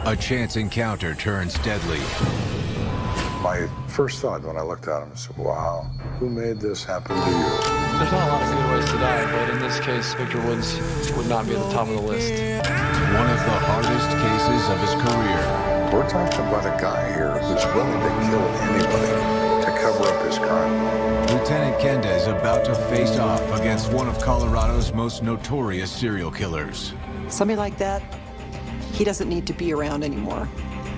A chance encounter turns deadly. My first thought when I looked at him was, wow, who made this happen to you? There's not a lot of good ways to die, but in this case, Victor Woods would not be at the top of the list. One of the hardest cases of his career. We're talking about a guy here who's willing to kill anybody to cover up his crime. Lieutenant Kenda is about to face off against one of Colorado's most notorious serial killers. Somebody like that, he doesn't need to be around anymore.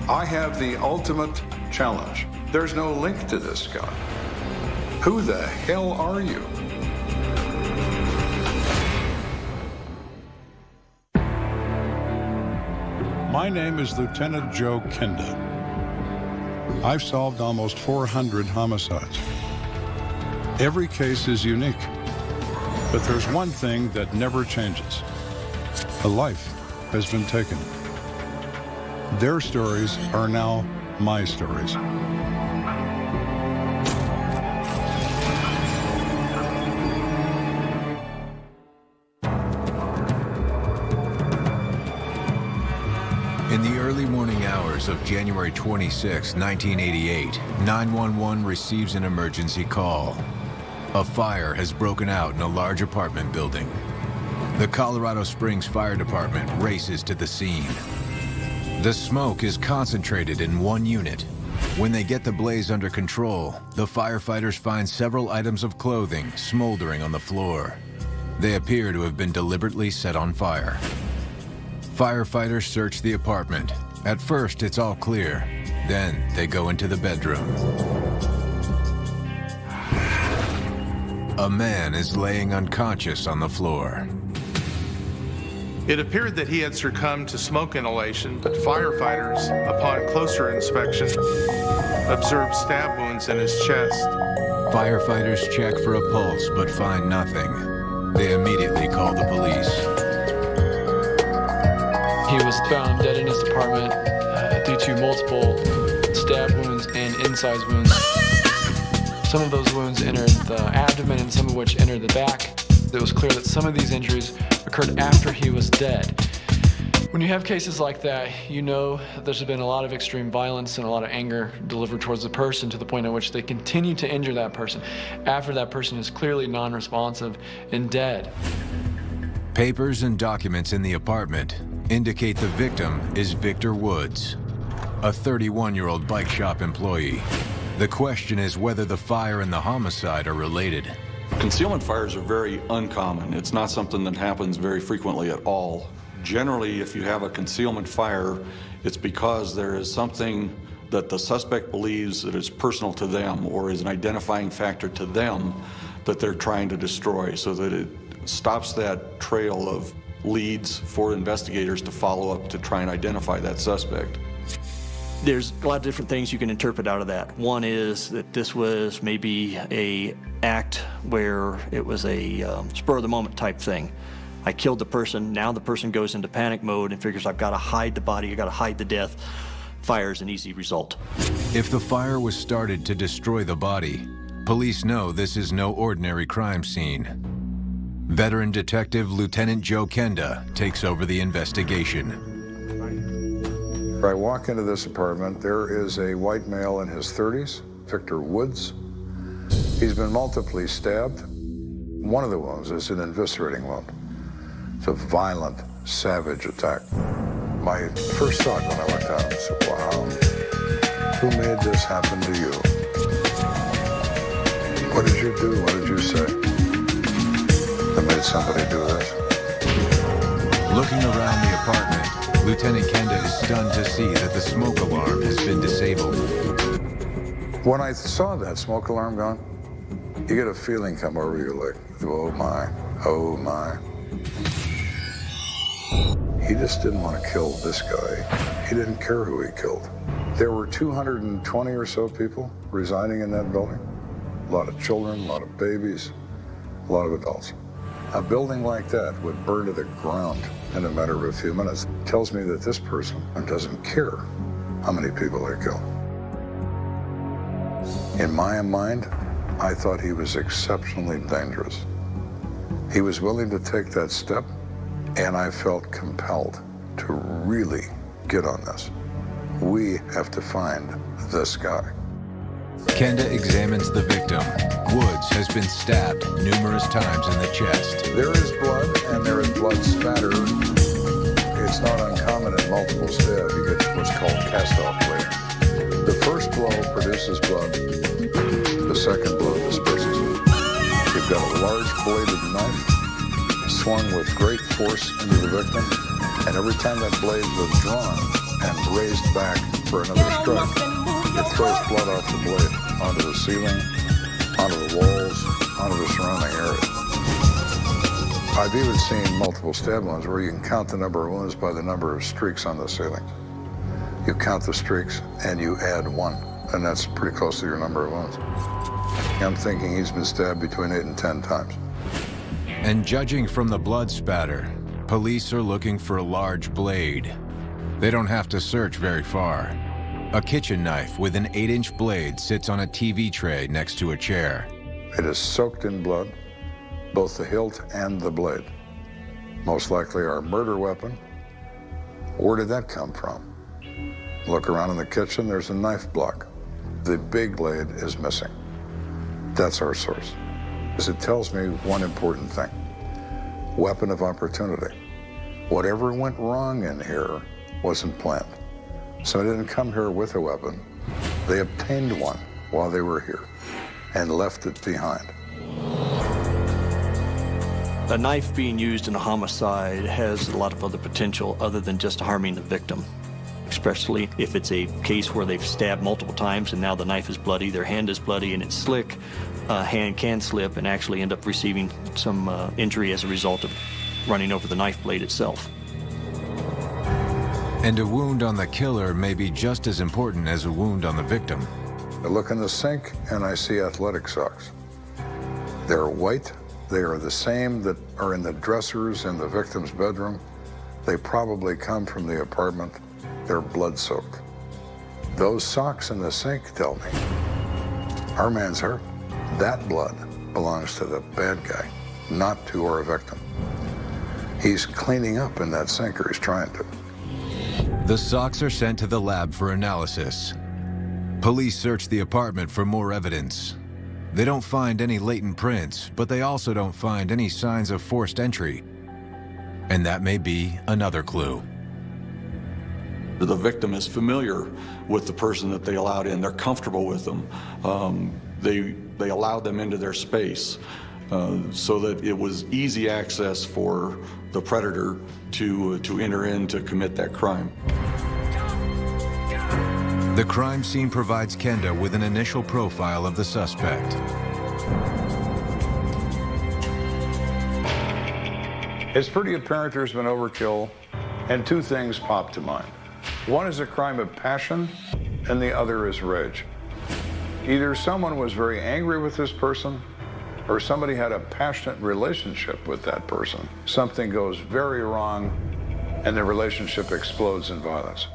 I have the ultimate challenge. There's no link to this guy. Who the hell are you? My name is Lieutenant Joe Kenda. I've solved almost 400 homicides. Every case is unique, but there's one thing that never changes. A life has been taken. Their stories are now my stories. In the early morning hours of January 26, 1988, 911 receives an emergency call. A fire has broken out in a large apartment building. The Colorado Springs Fire Department races to the scene. The smoke is concentrated in one unit. When they get the blaze under control, the firefighters find several items of clothing smoldering on the floor. They appear to have been deliberately set on fire. Firefighters search the apartment. At first, it's all clear. Then they go into the bedroom. A man is laying unconscious on the floor. It appeared that he had succumbed to smoke inhalation, but firefighters, upon closer inspection, observed stab wounds in his chest. Firefighters check for a pulse but find nothing. They immediately call the police. He was found dead in his apartment due to multiple stab wounds and incise wounds. Some of those wounds entered the abdomen and some of which entered the back. It was clear that some of these injuries occurred after he was dead. When you have cases like that, you know that there's been a lot of extreme violence and a lot of anger delivered towards the person to the point at which they continue to injure that person after that person is clearly non-responsive and dead. Papers and documents in the apartment indicate the victim is Victor Woods, a 31-year-old bike shop employee. The question is whether the fire and the homicide are related. Concealment fires are very uncommon. It's not something that happens very frequently at all. Generally, if you have a concealment fire, it's because there is something that the suspect believes that is personal to them or is an identifying factor to them that they're trying to destroy, so that it stops that trail of leads for investigators to follow up to try and identify that suspect. There's a lot of different things you can interpret out of that. One is that this was maybe a act where it was a spur of the moment type thing. I killed the person, now the person goes into panic mode and figures I've got to hide the body, I've got to hide the death. Fire is an easy result. If the fire was started to destroy the body, police know this is no ordinary crime scene. Veteran Detective Lieutenant Joe Kenda takes over the investigation. I walk into this apartment. There is a white male in his 30s, Victor Woods. He's been multiply stabbed. One of the wounds is an eviscerating wound. It's a violent, savage attack. My first thought when I looked at him was, wow, who made this happen to you? What did you do? What did you say that made somebody do this? Looking around the apartment, Lieutenant Kenda is stunned to see that the smoke alarm has been disabled. When I saw that smoke alarm gone, you get a feeling come over you like, oh my, oh my. He just didn't want to kill this guy. He didn't care who he killed. There were 220 or so people residing in that building. A lot of children, a lot of babies, a lot of adults. A building like that would burn to the ground in a matter of a few minutes. It tells me that this person doesn't care how many people they kill. In my mind, I thought he was exceptionally dangerous. He was willing to take that step, and I felt compelled to really get on this. We have to find this guy. Kenda examines the victim. Woods has been stabbed numerous times in the chest. There is blood, and there is blood spatter. It's not uncommon in multiple stab. You get what's called cast-off bleeding. The first blow produces blood. The second blow disperses it. You've got a large bladed knife swung with great force into the victim, and every time that blade was drawn and raised back for another strike, it throws blood off the blade onto the ceiling, onto the walls, onto the surrounding area. I've even seen multiple stab wounds where you can count the number of wounds by the number of streaks on the ceiling. You count the streaks and you add one, and that's pretty close to your number of wounds. I'm thinking he's been stabbed between 8 and 10 times. And judging from the blood spatter, police are looking for a large blade. They don't have to search very far. A kitchen knife with an 8-inch blade sits on a TV tray next to a chair. It is soaked in blood, both the hilt and the blade. Most likely our murder weapon. Where did that come from? Look around in the kitchen, there's a knife block. The big blade is missing. That's our source. Because it tells me one important thing. Weapon of opportunity. Whatever went wrong in here wasn't planned. Somebody didn't come here with a weapon. They obtained one while they were here and left it behind. A knife being used in a homicide has a lot of other potential other than just harming the victim, especially if it's a case where they've stabbed multiple times and now the knife is bloody, their hand is bloody and it's slick. A hand can slip and actually end up receiving some injury as a result of running over the knife blade itself. And a wound on the killer may be just as important as a wound on the victim. I look in the sink and I see athletic socks. They're white. They are the same that are in the dressers in the victim's bedroom. They probably come from the apartment. They're blood-soaked. Those socks in the sink tell me our man's hurt. That blood belongs to the bad guy, not to our victim. He's cleaning up in that sink, or he's trying to. The socks are sent to the lab for analysis. Police search the apartment for more evidence. They don't find any latent prints, but they also don't find any signs of forced entry. And that may be another clue. The victim is familiar with the person that they allowed in. They're comfortable with them. They allowed them into their space so that it was easy access for the predator to enter in to commit that crime. The crime scene provides Kenda with an initial profile of the suspect. It's pretty apparent there's been overkill, and two things pop to mind. One is a crime of passion, and the other is rage. Either someone was very angry with this person, or somebody had a passionate relationship with that person. Something goes very wrong, and the relationship explodes in violence.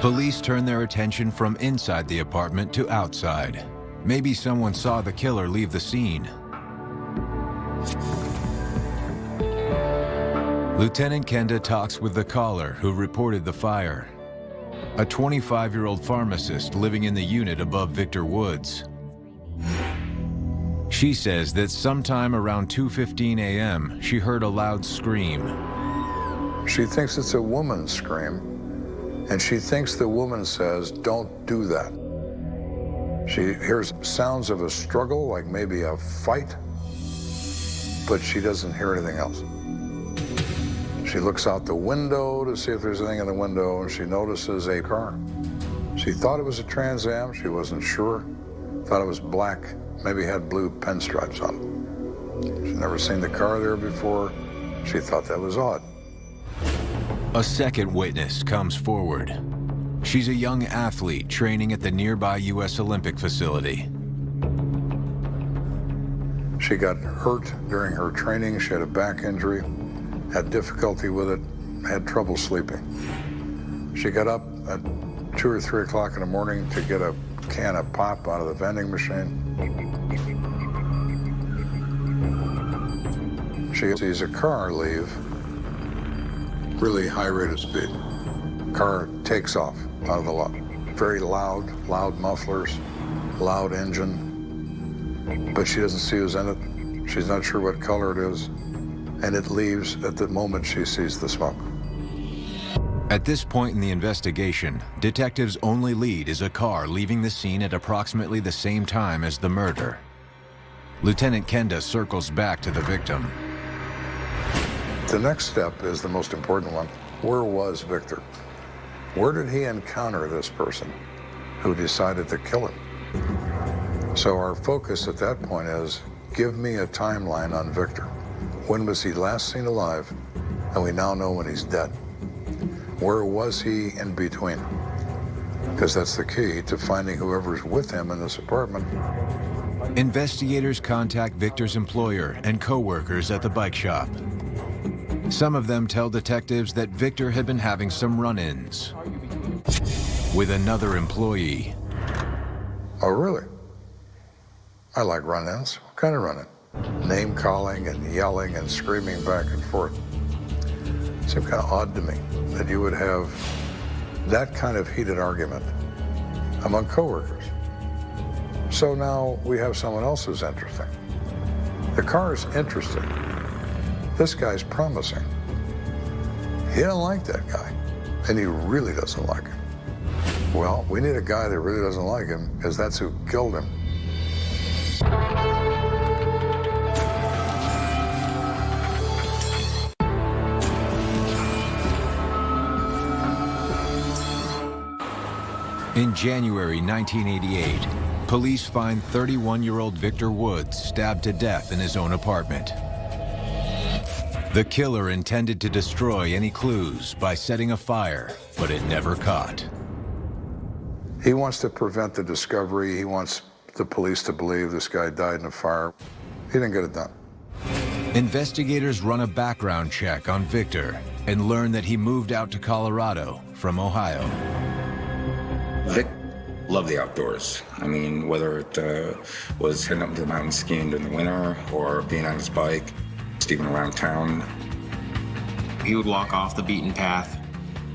Police turn their attention from inside the apartment to outside. Maybe someone saw the killer leave the scene. Lieutenant Kenda talks with the caller who reported the fire. A 25-year-old pharmacist living in the unit above Victor Woods. She says that sometime around 2:15 a.m., she heard a loud scream. She thinks it's a woman's scream, and she thinks the woman says, "Don't do that." She hears sounds of a struggle, like maybe a fight, but she doesn't hear anything else. She looks out the window to see if there's anything in the window, and she notices a car. She thought it was a Trans Am. She wasn't sure. Thought it was black, maybe had blue pinstripes on it. She'd never seen the car there before. She thought that was odd. A second witness comes forward. She's a young athlete training at the nearby U.S. Olympic facility. She got hurt during her training. She had a back injury, had difficulty with it, had trouble sleeping. She got up at 2 or 3 o'clock in the morning to get a can of pop out of the vending machine. She sees a car leave, really high rate of speed. Car takes off out of the lot. Very loud mufflers, loud engine, but she doesn't see who's in it. She's not sure what color it is, and it leaves at the moment she sees the smoke. At this point in the investigation, detectives' only lead is a car leaving the scene at approximately the same time as the murder. Lieutenant Kenda circles back to the victim. The next step is the most important one. Where was Victor? Where did he encounter this person who decided to kill him? So our focus at that point is, give me a timeline on Victor. When was he last seen alive? And we now know when he's dead. Where was he in between? Because that's the key to finding whoever's with him in this apartment. Investigators contact Victor's employer and co-workers at the bike shop. Some of them tell detectives that Victor had been having some run-ins with another employee. Oh, really? I like run-ins. What kind of run-in? Name-calling and yelling and screaming back and forth. Seemed kind of odd to me that you would have that kind of heated argument among coworkers. So now we have someone else who's interesting. The car is interesting. This guy's promising. He doesn't like that guy, and he really doesn't like him. Well, we need a guy that really doesn't like him, because that's who killed him. In January 1988, police find 31-year-old Victor Woods stabbed to death in his own apartment. The killer intended to destroy any clues by setting a fire, but it never caught. He wants to prevent the discovery. He wants the police to believe this guy died in a fire. He didn't get it done. Investigators run a background check on Victor and learn that he moved out to Colorado from Ohio. Vic loved the outdoors. I mean, whether it was heading up to the mountains skiing in the winter or being on his bike, just even around town. He would walk off the beaten path.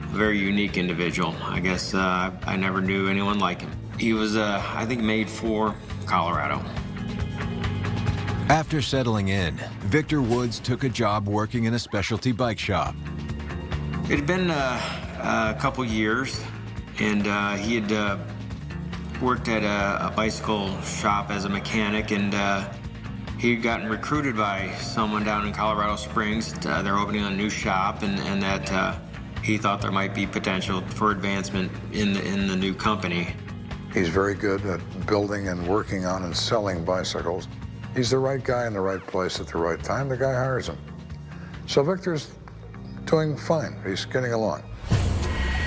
A very unique individual. I guess I never knew anyone like him. He was, I think, made for Colorado. After settling in, Victor Woods took a job working in a specialty bike shop. It had been a couple years, and he had worked at a bicycle shop as a mechanic, and he had gotten recruited by someone down in Colorado Springs. They're opening a new shop, and that he thought there might be potential for advancement in the new company. He's very good at building and working on and selling bicycles. He's the right guy in the right place at the right time. The guy hires him. So Victor's doing fine. He's getting along.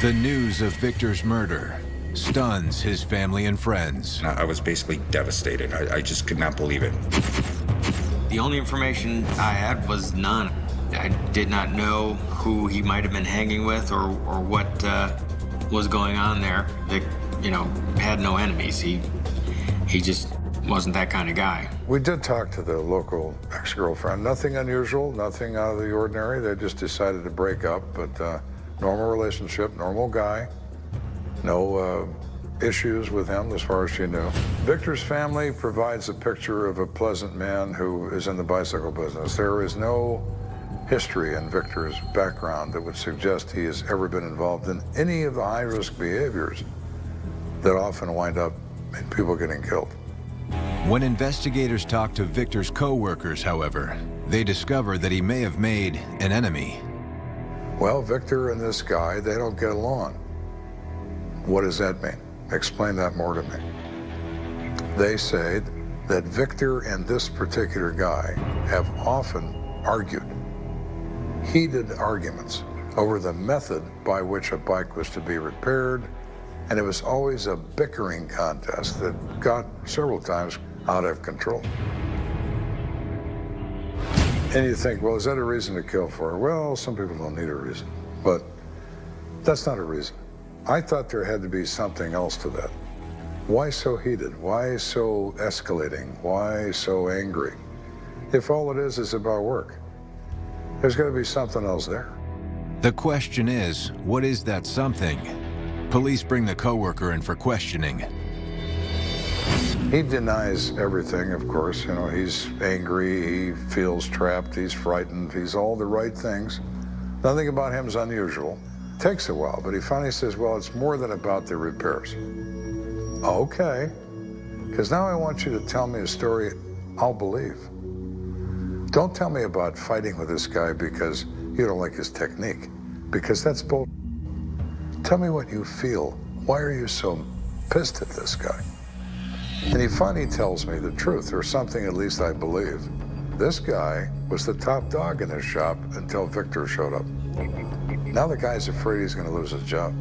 The news of Victor's murder stuns his family and friends. I was basically devastated. I just could not believe it. The only information I had was none. I did not know who he might have been hanging with or what was going on there. Vic, had no enemies. He just wasn't that kind of guy. We did talk to the local ex-girlfriend. Nothing unusual, nothing out of the ordinary. They just decided to break up, but normal relationship, normal guy. No issues with him as far as she knew. Victor's family provides a picture of a pleasant man who is in the bicycle business. There is no history in Victor's background that would suggest he has ever been involved in any of the high-risk behaviors that often wind up in people getting killed. When investigators talk to Victor's co-workers, however, they discover that he may have made an enemy. Well, Victor and this guy, they don't get along. What does that mean? Explain that more to me. They say that Victor and this particular guy have often argued, heated arguments over the method by which a bike was to be repaired, and it was always a bickering contest that got several times out of control. And you think, well, is that a reason to kill for? Well, some people don't need a reason, but that's not a reason. I thought there had to be something else to that. Why so heated? Why so escalating? Why so angry? If all it is about work, there's got to be something else there. The question is, what is that something? Police bring the coworker in for questioning. He denies everything, of course. You know, he's angry, he feels trapped, he's frightened, he's all the right things. Nothing about him is unusual. Takes a while, but he finally says, well, it's more than about the repairs. Okay, because now I want you to tell me a story I'll believe. Don't tell me about fighting with this guy because you don't like his technique, because that's bull. Tell me what you feel. Why are you so pissed at this guy? And he finally tells me the truth, or something at least I believe. This guy was the top dog in his shop until Victor showed up. Now the guy's afraid he's going to lose his job,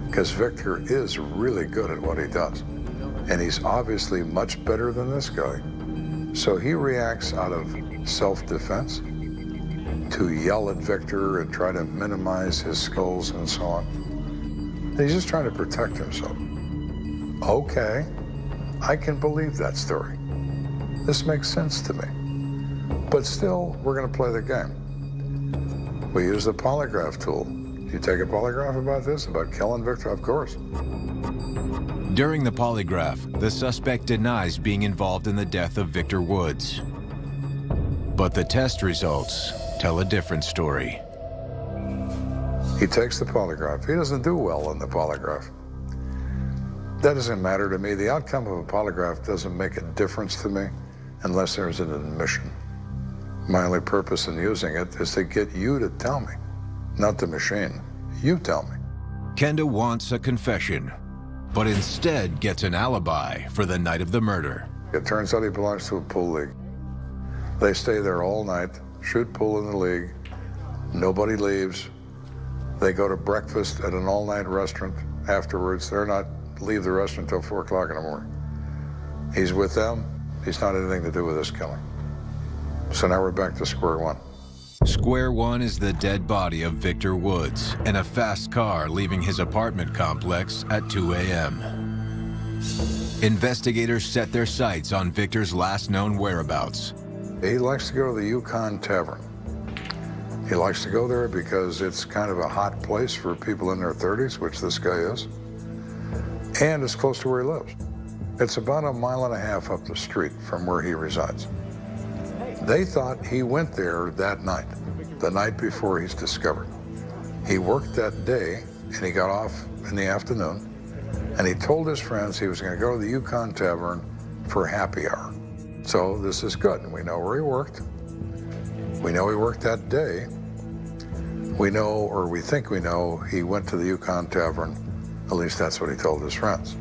because Victor is really good at what he does. And he's obviously much better than this guy. So he reacts out of self-defense to yell at Victor and try to minimize his skills and so on. And he's just trying to protect himself. Okay, I can believe that story. This makes sense to me. But still, we're going to play the game. We use the polygraph tool. You take a polygraph about this, about killing Victor? Of course. During the polygraph, the suspect denies being involved in the death of Victor Woods. But the test results tell a different story. He takes the polygraph. He doesn't do well on the polygraph. That doesn't matter to me. The outcome of a polygraph doesn't make a difference to me unless there's an admission. My only purpose in using it is to get you to tell me, not the machine. You tell me. Kenda wants a confession, but instead gets an alibi for the night of the murder. It turns out he belongs to a pool league. They stay there all night, shoot pool in the league. Nobody leaves. They go to breakfast at an all-night restaurant afterwards. They're not leave the restaurant until 4 o'clock in the morning. He's with them. He's not anything to do with this killing. So now we're back to square one. Square one is the dead body of Victor Woods in a fast car leaving his apartment complex at 2 a.m. Investigators set their sights on Victor's last known whereabouts. He likes to go to the Yukon Tavern. He likes to go there because it's kind of a hot place for people in their 30s, which this guy is. And it's close to where he lives. It's about 1.5 miles up the street from where he resides. They thought he went there that night, the night before he's discovered. He worked that day, and he got off in the afternoon, and he told his friends he was going to go to the Yukon Tavern for happy hour. So this is good, and we know where he worked. We know he worked that day. We know, or we think we know, he went to the Yukon Tavern. At least that's what he told his friends.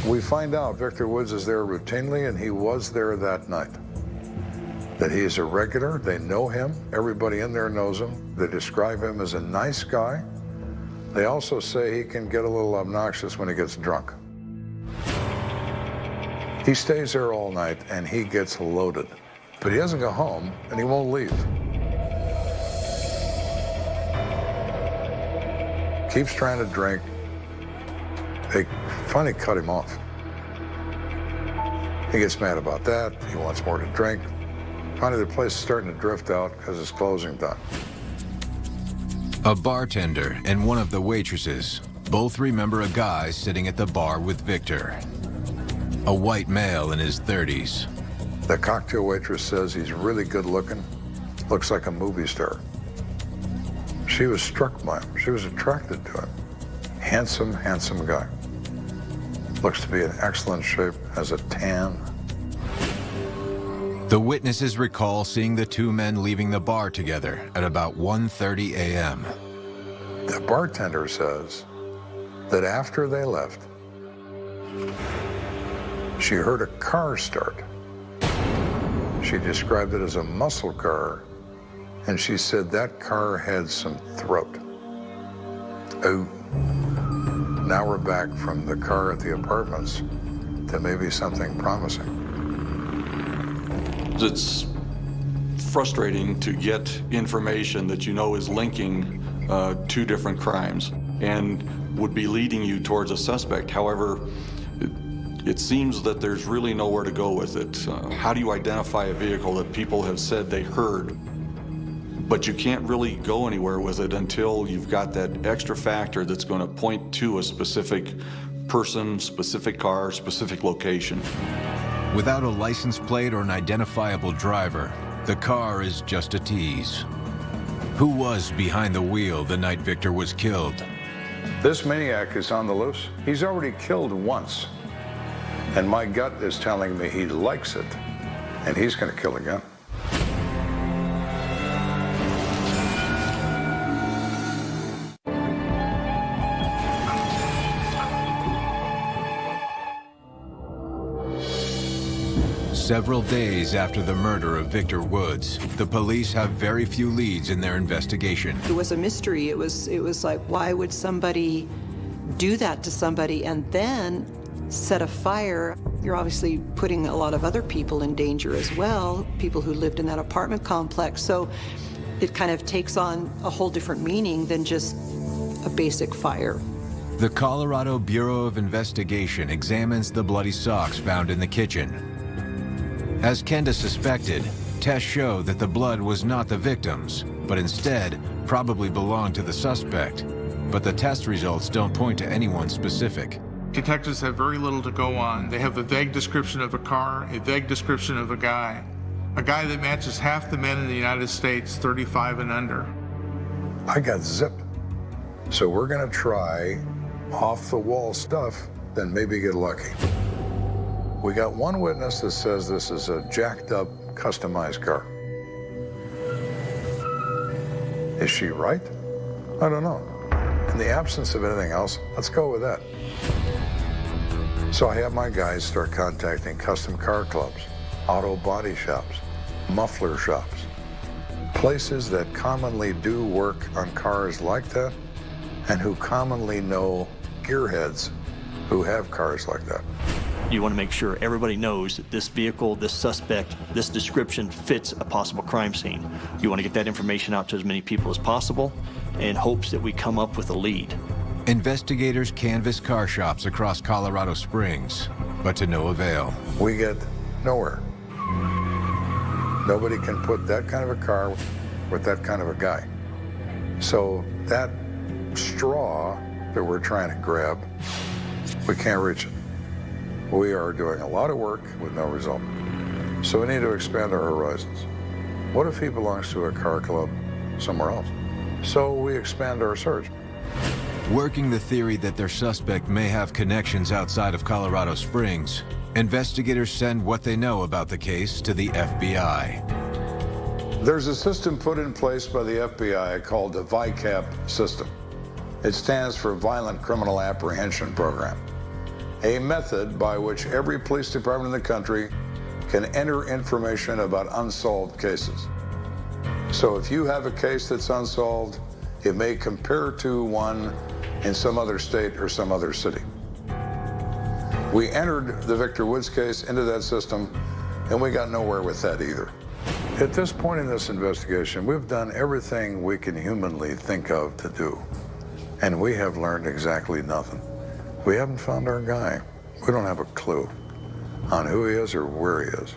We find out Victor Woods is there routinely, and he was there that night. That he is a regular, they know him, everybody in there knows him. They describe him as a nice guy. They also say he can get a little obnoxious when he gets drunk. He stays there all night and he gets loaded. But he doesn't go home and he won't leave. Keeps trying to drink. They finally cut him off. He gets mad about that. He wants more to drink. Finally, the place is starting to drift out because it's closing time. A bartender and one of the waitresses both remember a guy sitting at the bar with Victor. A white male in his 30s. The cocktail waitress says he's really good looking, looks like a movie star. She was struck by him. She was attracted to him. Handsome, handsome guy. Looks to be in excellent shape, has a tan. The witnesses recall seeing the two men leaving the bar together at about 1:30 a.m. The bartender says that after they left, she heard a car start. She described it as a muscle car, and she said that car had some throat. Oh, now we're back from the car at the apartments to maybe something promising. It's frustrating to get information that you know is linking two different crimes and would be leading you towards a suspect. However, it seems that there's really nowhere to go with it. How do you identify a vehicle that people have said they heard but you can't really go anywhere with it until you've got that extra factor that's going to point to a specific person, specific car, specific location. Without a license plate or an identifiable driver, the car is just a tease. Who was behind the wheel the night Victor was killed? This maniac is on the loose. He's already killed once. And my gut is telling me he likes it, and he's going to kill again. Several days after the murder of Victor Woods, the police have very few leads in their investigation. It was a mystery. It was like, why would somebody do that to somebody and then set a fire? You're obviously putting a lot of other people in danger as well, people who lived in that apartment complex. So it kind of takes on a whole different meaning than just a basic fire. The Colorado Bureau of Investigation examines the bloody socks found in the kitchen. As Kenda suspected, tests show that the blood was not the victim's, but instead probably belonged to the suspect. But the test results don't point to anyone specific. Detectives have very little to go on. They have the vague description of a car, a vague description of a guy that matches half the men in the United States, 35 and under. I got zipped. So we're going to try off-the-wall stuff, then maybe get lucky. We got one witness that says this is a jacked-up, customized car. Is she right? I don't know. In the absence of anything else, let's go with that. So I have my guys start contacting custom car clubs, auto body shops, muffler shops, places that commonly do work on cars like that and who commonly know gearheads who have cars like that. You want to make sure everybody knows that this vehicle, this suspect, this description fits a possible crime scene. You want to get that information out to as many people as possible in hopes that we come up with a lead. Investigators canvass car shops across Colorado Springs, but to no avail. We get nowhere. Nobody can put that kind of a car with that kind of a guy. So that straw that we're trying to grab, we can't reach it. We are doing a lot of work with no result. So we need to expand our horizons. What if he belongs to a car club somewhere else? So we expand our search. Working the theory that their suspect may have connections outside of Colorado Springs, investigators send what they know about the case to the FBI. There's a system put in place by the FBI called the VICAP system. It stands for Violent Criminal Apprehension Program, a method by which every police department in the country can enter information about unsolved cases. So if you have a case that's unsolved, it may compare to one in some other state or some other city. We entered the Victor Woods case into that system, and we got nowhere with that either. At this point in this investigation, we've done everything we can humanly think of to do, and we have learned exactly nothing. We haven't found our guy. We don't have a clue on who he is or where he is.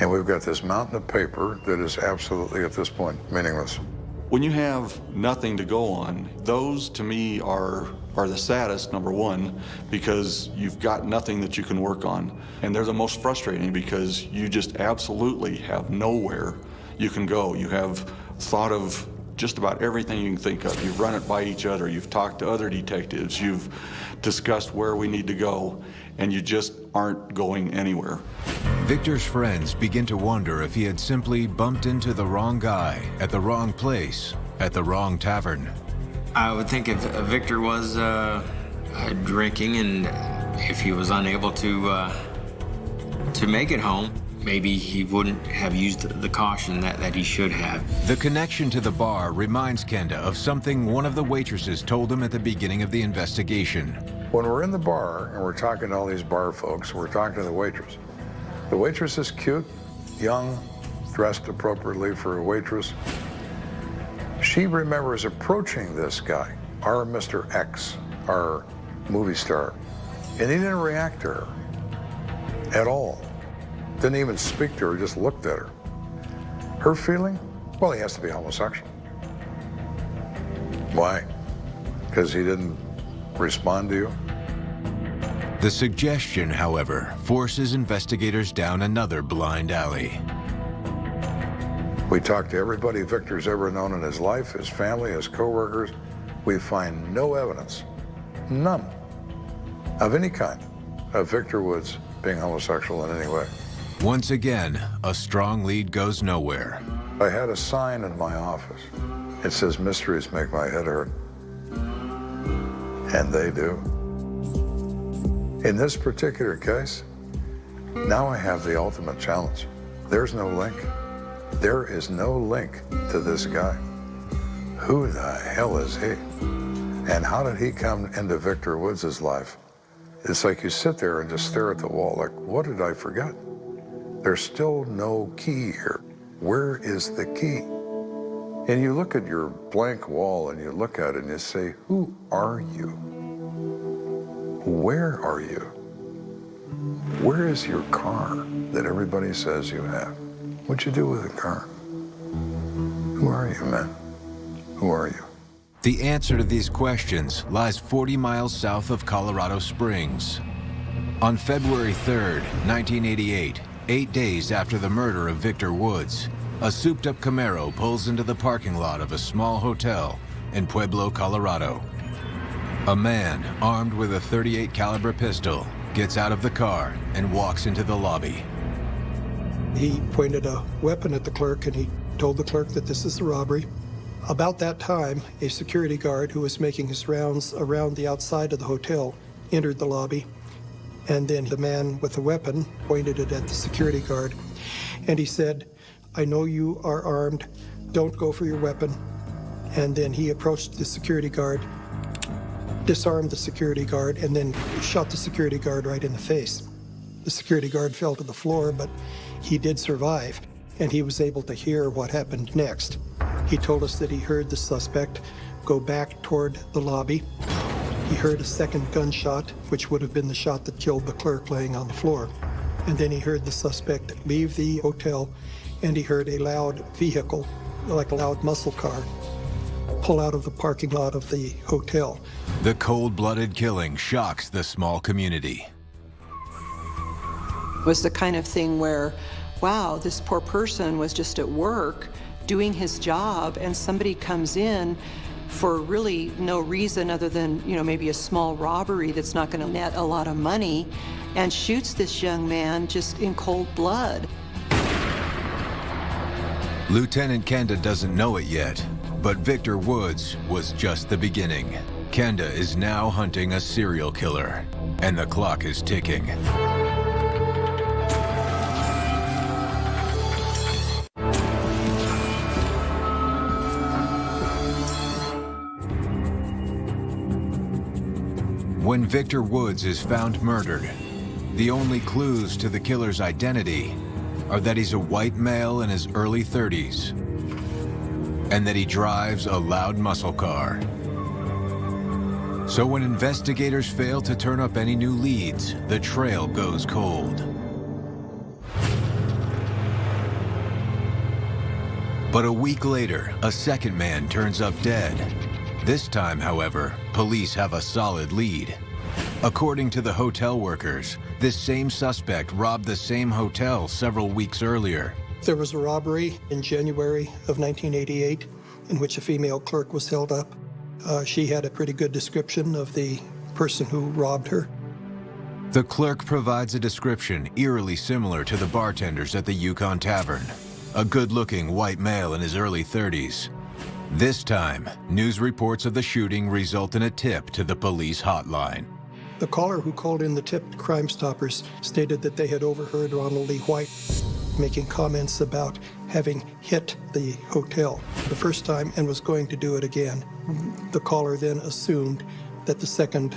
And we've got this mountain of paper that is absolutely, at this point, meaningless. When you have nothing to go on, those to me are the saddest, number one, because you've got nothing that you can work on. And they're the most frustrating because you just absolutely have nowhere you can go. You have thought of just about everything you can think of. You've run it by each other. You've talked to other detectives. You've discussed where we need to go, and you just aren't going anywhere. Victor's friends begin to wonder if he had simply bumped into the wrong guy at the wrong place at the wrong tavern. I would think if Victor was drinking and if he was unable to make it home, maybe he wouldn't have used the caution that he should have. The connection to the bar reminds Kenda of something one of the waitresses told him at the beginning of the investigation. When we're in the bar and we're talking to all these bar folks, we're talking to the waitress. The waitress is cute, young, dressed appropriately for a waitress. She remembers approaching this guy, our Mr. X, our movie star, and he didn't react to her at all. Didn't even speak to her, just looked at her. Her feeling, Well, he has to be homosexual. Why? Because he didn't respond to you? The suggestion, however, forces investigators down another blind alley. We talked to everybody Victor's ever known in his life, his family, his coworkers. We find no evidence, none, of any kind, of Victor Woods being homosexual in any way. Once again, a strong lead goes nowhere. I had a sign in my office. It says, "Mysteries make my head hurt." And they do. In this particular case, now I have the ultimate challenge. There's no link. There is no link to this guy. Who the hell is he? And how did he come into Victor Woods' life? It's like you sit there and just stare at the wall like, what did I forget? There's still no key here. Where is the key? And you look at your blank wall and you look at it and you say, who are you? Where are you? Where is your car that everybody says you have? What'd you do with the car? Who are you, man? Who are you? The answer to these questions lies 40 miles south of Colorado Springs. On February 3rd, 1988, 8 days after the murder of Victor Woods, a souped-up Camaro pulls into the parking lot of a small hotel in Pueblo, Colorado. A man armed with a .38 caliber pistol gets out of the car and walks into the lobby. He pointed a weapon at the clerk and he told the clerk that this is a robbery. About that time, a security guard who was making his rounds around the outside of the hotel entered the lobby. And then the man with the weapon pointed it at the security guard. And he said, "I know you are armed. Don't go for your weapon." And then he approached the security guard, disarmed the security guard, and then shot the security guard right in the face. The security guard fell to the floor, but he did survive, and he was able to hear what happened next. He told us that he heard the suspect go back toward the lobby. He heard a second gunshot, which would have been the shot that killed the clerk laying on the floor. And then he heard the suspect leave the hotel, and he heard a loud vehicle, like a loud muscle car, pull out of the parking lot of the hotel. The cold-blooded killing shocks the small community. It was the kind of thing where, wow, this poor person was just at work doing his job, and somebody comes in for really no reason other than, maybe a small robbery that's not going to net a lot of money, and shoots this young man just in cold blood. Lieutenant Kenda doesn't know it yet, but Victor Woods was just the beginning. Kenda is now hunting a serial killer, and the clock is ticking. When Victor Woods is found murdered, the only clues to the killer's identity are that he's a white male in his early 30s and that he drives a loud muscle car. So when investigators fail to turn up any new leads, the trail goes cold. But a week later, a second man turns up dead. This time, however, police have a solid lead. According to the hotel workers, this same suspect robbed the same hotel several weeks earlier. There was a robbery in January of 1988 in which a female clerk was held up. She had a pretty good description of the person who robbed her. The clerk provides a description eerily similar to the bartenders at the Yukon Tavern. A good-looking white male in his early 30s. This time, news reports of the shooting result in a tip to the police hotline. The caller who called in the tip to Crime Stoppers stated that they had overheard Ronald Lee White making comments about having hit the hotel the first time and was going to do it again. The caller then assumed that the second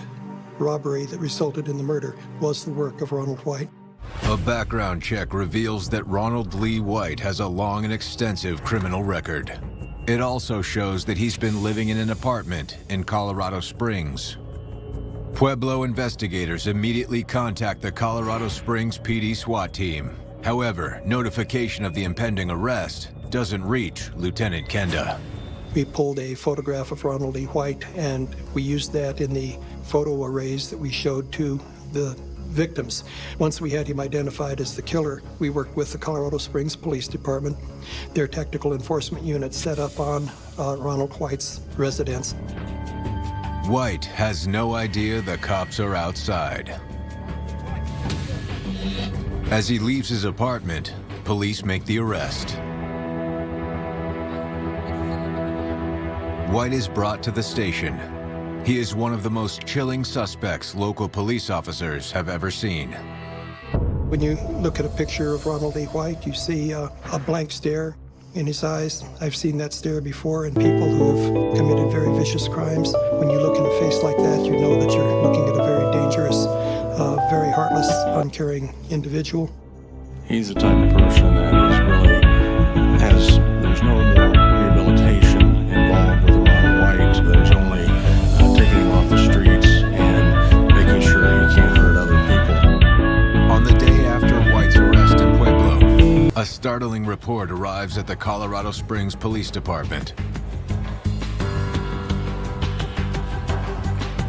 robbery that resulted in the murder was the work of Ronald White. A background check reveals that Ronald Lee White has a long and extensive criminal record. It also shows that he's been living in an apartment in Colorado Springs. Pueblo investigators immediately contact the Colorado Springs PD SWAT team. However, notification of the impending arrest doesn't reach Lieutenant Kenda. We pulled a photograph of Ronald Lee White, and we used that in the photo arrays that we showed to the victims. Once we had him identified as the killer, we worked with the Colorado Springs Police Department, their technical enforcement unit set up on Ronald White's residence. White has no idea the cops are outside. As he leaves his apartment, police make the arrest. White is brought to the station. He is one of the most chilling suspects local police officers have ever seen. When you look at a picture of Ronald Lee White, you see a blank stare in his eyes. I've seen that stare before in people who have committed very vicious crimes. When you look in a face like that, you know that you're looking at a very dangerous, very heartless, uncaring individual. He's the type of person that is really there's no more rehabilitation involved with Ronald White. There's only taking him off the streets and making sure he can't hurt other people. On the day after White's arrest in Pueblo, a startling report arrives at the Colorado Springs Police Department.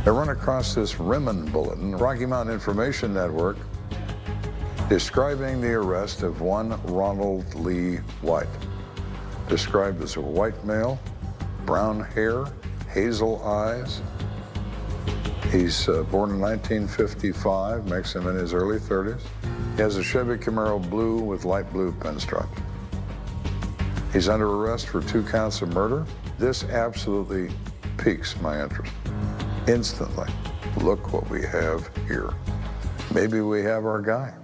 I run across this Rimmon bulletin, Rocky Mountain Information Network, describing the arrest of one Ronald Lee White, described as a white male, brown hair, hazel eyes. He's born in 1955, makes him in his early 30s. He has a Chevy Camaro blue with light blue pinstripes. He's under arrest for 2 counts of murder. This absolutely piques my interest. Instantly, look what we have here. Maybe we have our guy.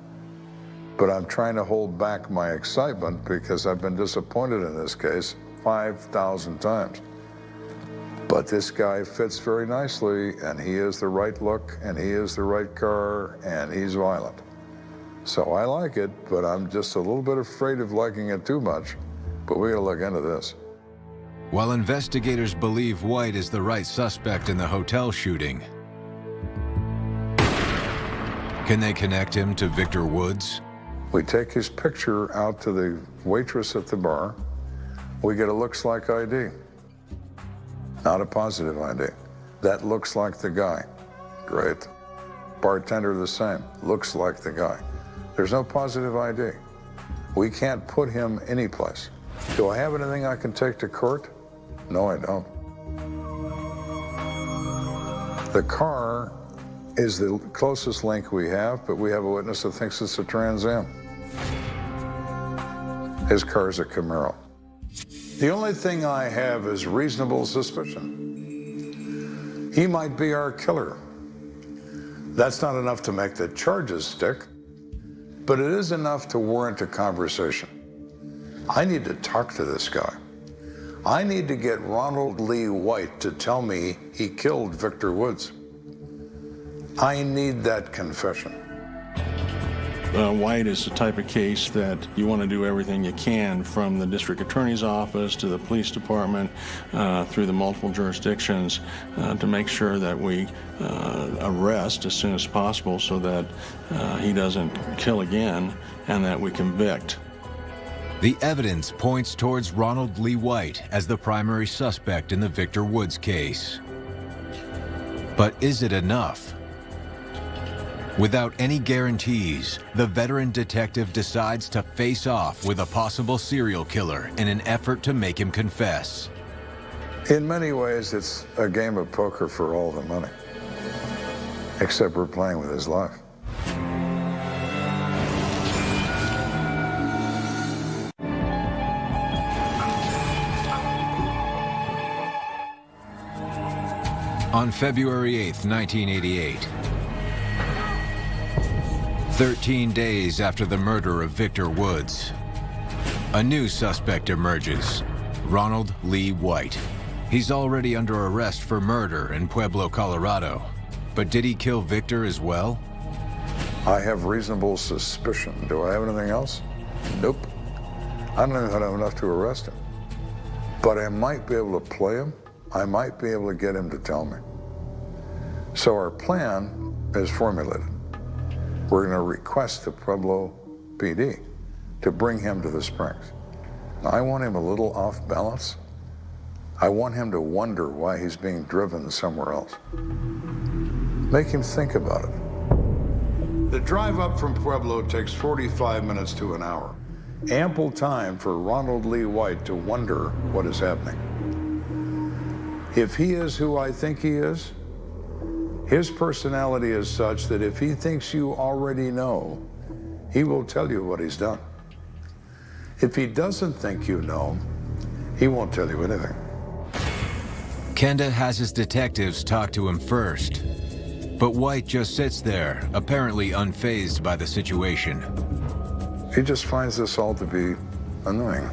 But I'm trying to hold back my excitement because I've been disappointed in this case 5,000 times. But this guy fits very nicely, and he is the right look, and he is the right car, and he's violent. So I like it, but I'm just a little bit afraid of liking it too much. But we gotta look into this. While investigators believe White is the right suspect in the hotel shooting, can they connect him to Victor Woods? We take his picture out to the waitress at the bar. We get a looks like ID. Not a positive ID. That looks like the guy. Great. Bartender the same. Looks like the guy. There's no positive ID. We can't put him anyplace. Do I have anything I can take to court? No, I don't. The car is the closest link we have, but we have a witness that thinks it's a Trans Am. His car's a Camaro. The only thing I have is reasonable suspicion. He might be our killer. That's not enough to make the charges stick, but it is enough to warrant a conversation. I need to talk to this guy. I need to get Ronald Lee White to tell me he killed Victor Woods. I need that confession. White is the type of case that you want to do everything you can, from the district attorney's office to the police department, through the multiple jurisdictions, to make sure that we arrest as soon as possible so that he doesn't kill again and that we convict. The evidence points towards Ronald Lee White as the primary suspect in the Victor Woods case. But is it enough? Without any guarantees, the veteran detective decides to face off with a possible serial killer in an effort to make him confess. In many ways, it's a game of poker for all the money. Except we're playing with his life. On February 8th, 1988, 13 days after the murder of Victor Woods, a new suspect emerges, Ronald Lee White. He's already under arrest for murder in Pueblo, Colorado. But did he kill Victor as well? I have reasonable suspicion. Do I have anything else? Nope. I don't even have enough to arrest him. But I might be able to play him. I might be able to get him to tell me. So our plan is formulated. We're going to request the Pueblo PD to bring him to the Springs. I want him a little off balance. I want him to wonder why he's being driven somewhere else. Make him think about it. The drive up from Pueblo takes 45 minutes to an hour. Ample time for Ronald Lee White to wonder what is happening. If he is who I think he is, his personality is such that if he thinks you already know, he will tell you what he's done. If he doesn't think you know, he won't tell you anything. Kenda has his detectives talk to him first, but White just sits there, apparently unfazed by the situation. He just finds this all to be annoying.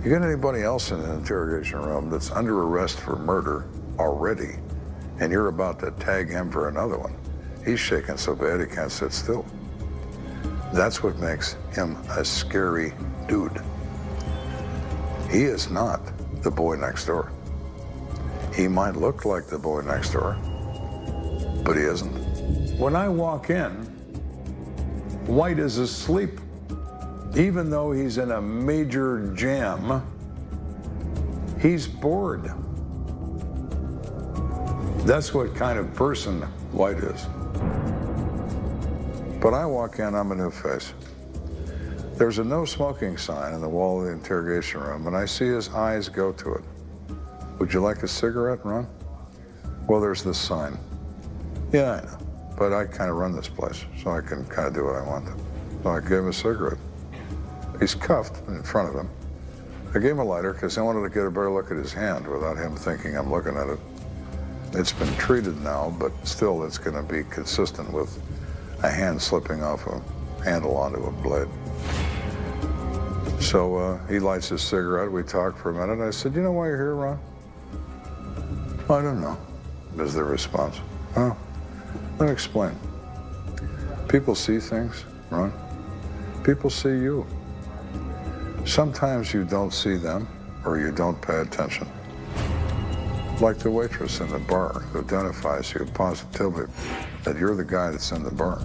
You got anybody else in an interrogation room that's under arrest for murder already, and you're about to tag him for another one, he's shaking so bad he can't sit still. That's what makes him a scary dude. He is not the boy next door. He might look like the boy next door, but he isn't. When I walk in, White is asleep. Even though he's in a major jam, he's bored. That's what kind of person White is. But I walk in, I'm a new face. There's a no smoking sign on the wall of the interrogation room, and I see his eyes go to it. Would you like a cigarette, Ron? Well, there's this sign. Yeah, I know, but I kind of run this place, so I can kind of do what I want to. So I gave him a cigarette. He's cuffed in front of him. I gave him a lighter because I wanted to get a better look at his hand without him thinking I'm looking at it. It's been treated now, but still it's going to be consistent with a hand slipping off a handle onto a blade. So he lights his cigarette. We talk for a minute. I said, you know why you're here, Ron? I don't know, is the response. Oh, let me explain. People see things, Ron. People see you. Sometimes you don't see them, or you don't pay attention. Like the waitress in the bar who identifies you positively that you're the guy that's in the bar.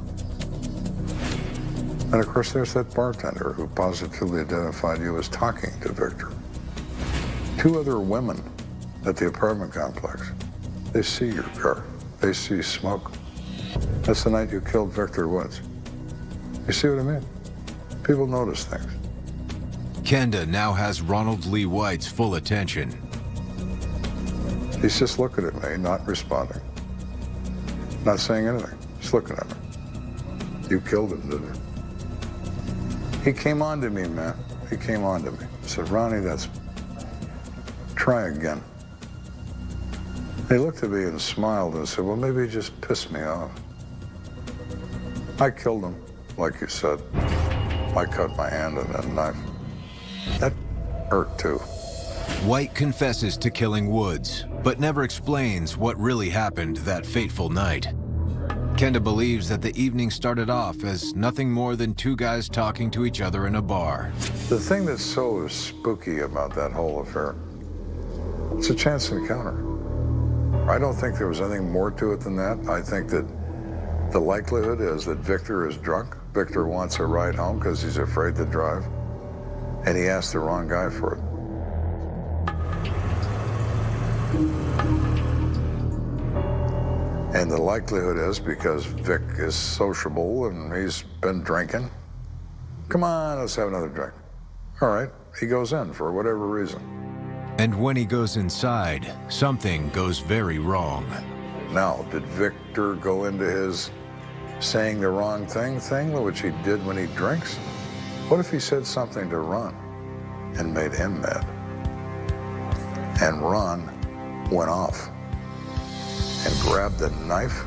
And of course, there's that bartender who positively identified you as talking to Victor. 2 other women at the apartment complex. They see your car. They see smoke. That's the night you killed Victor Woods. You see what I mean? People notice things. Kenda now has Ronald Lee White's full attention. He's just looking at me, not responding. Not saying anything, just looking at me. You killed him, didn't you? He came on to me, man. He came on to me. I said, Ronnie, try again. He looked at me and smiled and said, well, maybe he just pissed me off. I killed him, like you said. I cut my hand on that knife. That hurt too. White confesses to killing Woods, but never explains what really happened that fateful night. Kenda believes that the evening started off as nothing more than 2 guys talking to each other in a bar. The thing that's so spooky about that whole affair, it's a chance encounter. I don't think there was anything more to it than that. I think that the likelihood is that Victor is drunk. Victor wants a ride home because he's afraid to drive. And he asked the wrong guy for it. And the likelihood is because Vic is sociable and he's been drinking. Come on, let's have another drink. All right, he goes in for whatever reason. And when he goes inside, something goes very wrong. Now, did Victor go into his saying the wrong thing, which he did when he drinks? What if he said something to Ron and made him mad? And Ron went off and grabbed a knife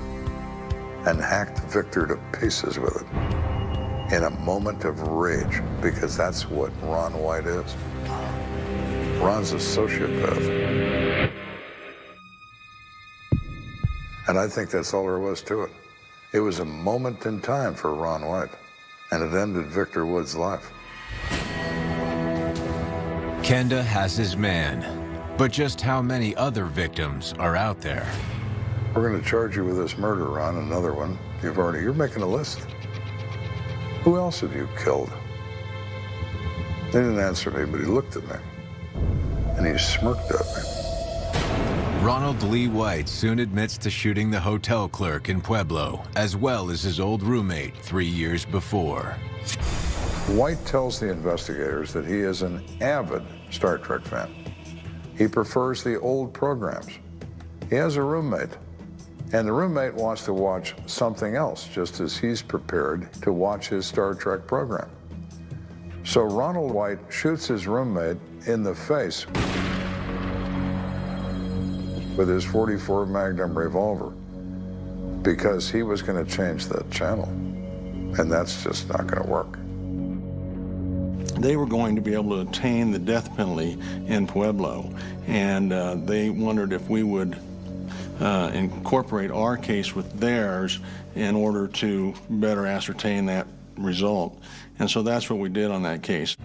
and hacked Victor to pieces with it in a moment of rage, because that's what Ron White is. Ron's a sociopath. And I think that's all there was to it. It was a moment in time for Ron White, and it ended Victor Wood's life. Kenda has his man, but just how many other victims are out there? We're going to charge you with this murder, Ron, another one. You're making a list. Who else have you killed? He didn't answer me, but he looked at me, and he smirked at me. Ronald Lee White soon admits to shooting the hotel clerk in Pueblo, as well as his old roommate 3 years before. White tells the investigators that he is an avid Star Trek fan. He prefers the old programs. He has a roommate, and the roommate wants to watch something else, just as he's prepared to watch his Star Trek program. So Ronald White shoots his roommate in the face with his .44 Magnum revolver because he was going to change that channel, and that's just not going to work. They were going to be able to obtain the death penalty in Pueblo, and they wondered if we would incorporate our case with theirs in order to better ascertain that result. And so that's what we did on that case.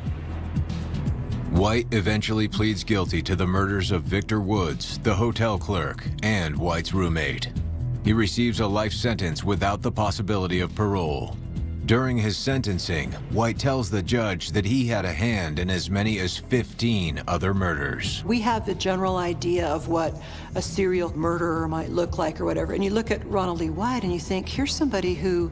White eventually pleads guilty to the murders of Victor Woods, the hotel clerk, and White's roommate. He receives a life sentence without the possibility of parole. During his sentencing, White tells the judge that he had a hand in as many as 15 other murders. We have the general idea of what a serial murderer might look like or whatever, and you look at Ronald Lee White and you think, here's somebody who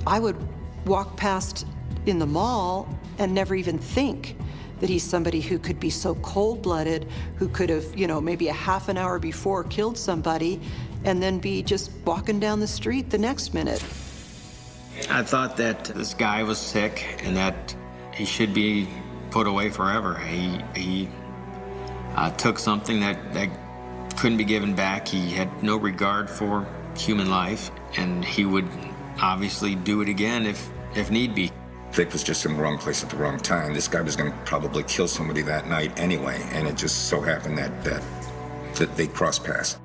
I would walk past in the mall and never even think that he's somebody who could be so cold-blooded, who could have, maybe a half an hour before killed somebody and then be just walking down the street the next minute. I thought that this guy was sick and that he should be put away forever. He took something that couldn't be given back. He had no regard for human life, and he would obviously do it again if need be. Vic was just in the wrong place at the wrong time. This guy was going to probably kill somebody that night anyway, and it just so happened that they crossed paths.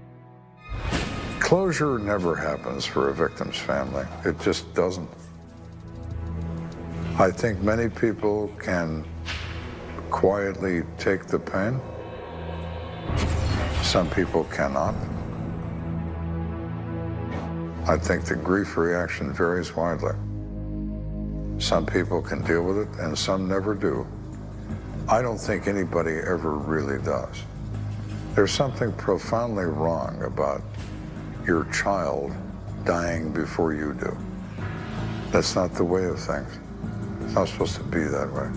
Closure never happens for a victim's family. It just doesn't. I think many people can quietly take the pain. Some people cannot. I think the grief reaction varies widely. Some people can deal with it, and some never do. I don't think anybody ever really does. There's something profoundly wrong about your child dying before you do. That's not the way of things. It's not supposed to be that way.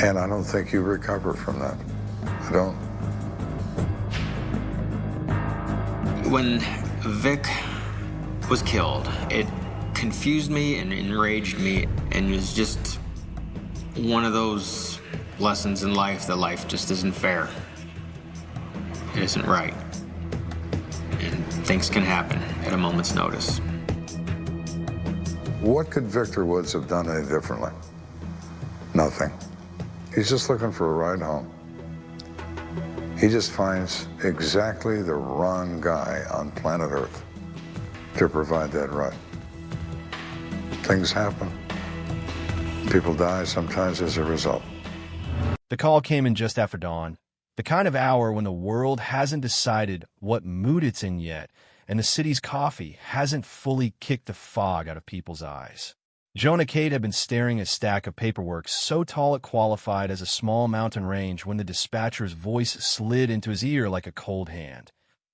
And I don't think you recover from that. I don't. When Vic was killed, it confused me and enraged me, and it was just one of those lessons in life that life just isn't fair. It isn't right. And things can happen at a moment's notice. What could Victor Woods have done any differently? Nothing. He's just looking for a ride home. He just finds exactly the wrong guy on planet Earth to provide that ride. Things happen. People die sometimes as a result. The call came in just after dawn, the kind of hour when the world hasn't decided what mood it's in yet, and the city's coffee hasn't fully kicked the fog out of people's eyes. Jonah Cade had been staring at a stack of paperwork so tall it qualified as a small mountain range when the dispatcher's voice slid into his ear like a cold hand.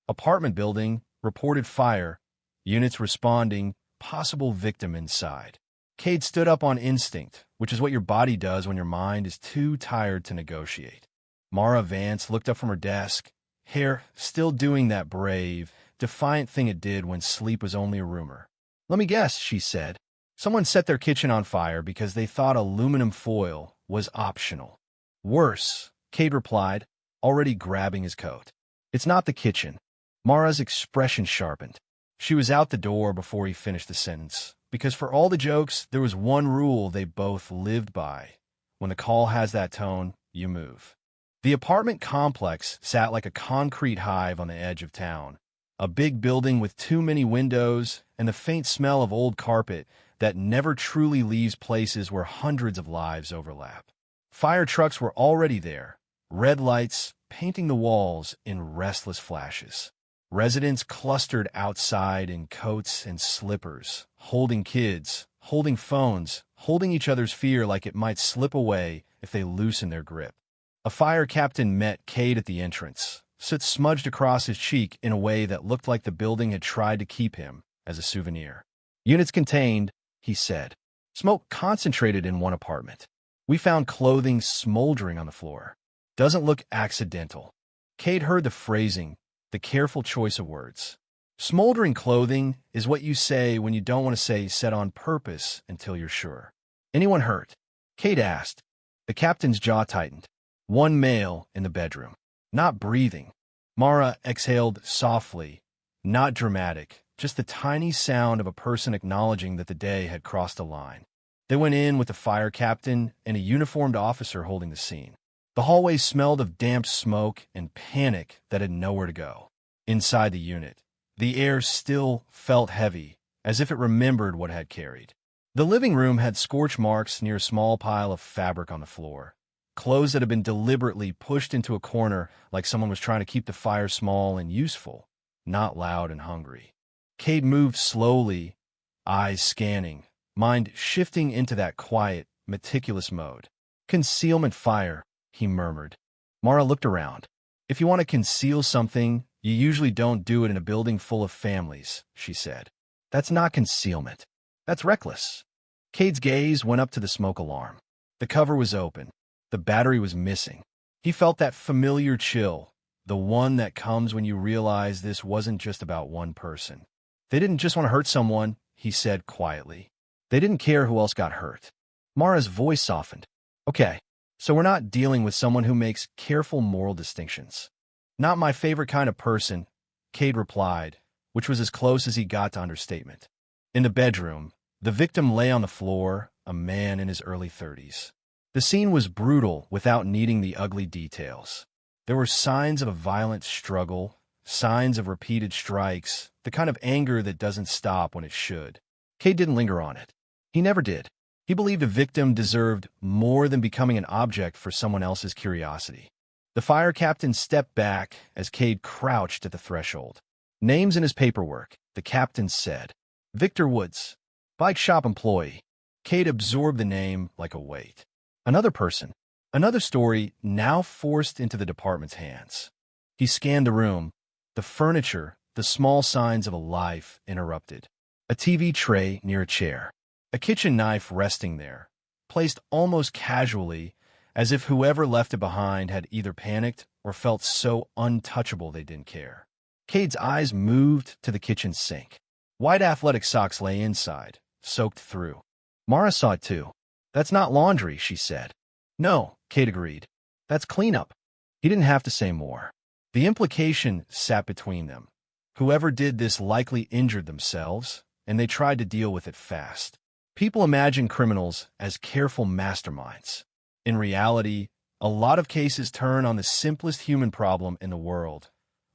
Apartment building, reported fire, units responding, possible victim inside. Cade stood up on instinct, which is what your body does when your mind is too tired to negotiate. Mara Vance looked up from her desk, hair still doing that brave, defiant thing it did when sleep was only a rumor. "Let me guess," she said. "Someone set their kitchen on fire because they thought aluminum foil was optional." "Worse," Cade replied, already grabbing his coat. "It's not the kitchen." Mara's expression sharpened. She was out the door before he finished the sentence, because for all the jokes, there was one rule they both lived by. When the call has that tone, you move. The apartment complex sat like a concrete hive on the edge of town. A big building with too many windows and the faint smell of old carpet that never truly leaves places where hundreds of lives overlap. Fire trucks were already there, red lights painting the walls in restless flashes. Residents clustered outside in coats and slippers, holding kids, holding phones, holding each other's fear like it might slip away if they loosen their grip. A fire captain met Cade at the entrance, soot smudged across his cheek in a way that looked like the building had tried to keep him as a souvenir. "Units contained," he said. "Smoke concentrated in one apartment. We found clothing smoldering on the floor. Doesn't look accidental." Cade heard the phrasing, the careful choice of words. Smoldering clothing is what you say when you don't want to say set on purpose until you're sure. "Anyone hurt?" Cade asked. The captain's jaw tightened. One male in the bedroom. Not breathing. Mara exhaled softly, not dramatic, just the tiny sound of a person acknowledging that the day had crossed a line. They went in with the fire captain and a uniformed officer holding the scene. The hallway smelled of damp smoke and panic that had nowhere to go. Inside the unit, the air still felt heavy, as if it remembered what had carried. The living room had scorch marks near a small pile of fabric on the floor. Clothes that had been deliberately pushed into a corner like someone was trying to keep the fire small and useful, not loud and hungry. Cade moved slowly, eyes scanning, mind shifting into that quiet, meticulous mode. "Concealment fire," he murmured. Mara looked around. "If you want to conceal something, you usually don't do it in a building full of families," she said. "That's not concealment. That's reckless." Cade's gaze went up to the smoke alarm. The cover was open. The battery was missing. He felt that familiar chill, the one that comes when you realize this wasn't just about one person. "They didn't just want to hurt someone," he said quietly. "They didn't care who else got hurt." Mara's voice softened. "Okay, so we're not dealing with someone who makes careful moral distinctions." "Not my favorite kind of person," Cade replied, which was as close as he got to understatement. In the bedroom, the victim lay on the floor, a man in his early 30s. The scene was brutal without needing the ugly details. There were signs of a violent struggle, signs of repeated strikes, the kind of anger that doesn't stop when it should. Cade didn't linger on it. He never did. He believed a victim deserved more than becoming an object for someone else's curiosity. The fire captain stepped back as Cade crouched at the threshold. "Names in his paperwork," the captain said. "Victor Woods, bike shop employee." Cade absorbed the name like a weight. Another person, another story now forced into the department's hands. He scanned the room, the furniture, the small signs of a life interrupted. A TV tray near a chair, a kitchen knife resting there, placed almost casually, as if whoever left it behind had either panicked or felt so untouchable they didn't care. Cade's eyes moved to the kitchen sink. White athletic socks lay inside, soaked through. Mara saw it too. "That's not laundry," she said. "No," Cade agreed. "That's cleanup." He didn't have to say more. The implication sat between them. Whoever did this likely injured themselves, and they tried to deal with it fast. People imagine criminals as careful masterminds. In reality, a lot of cases turn on the simplest human problem in the world: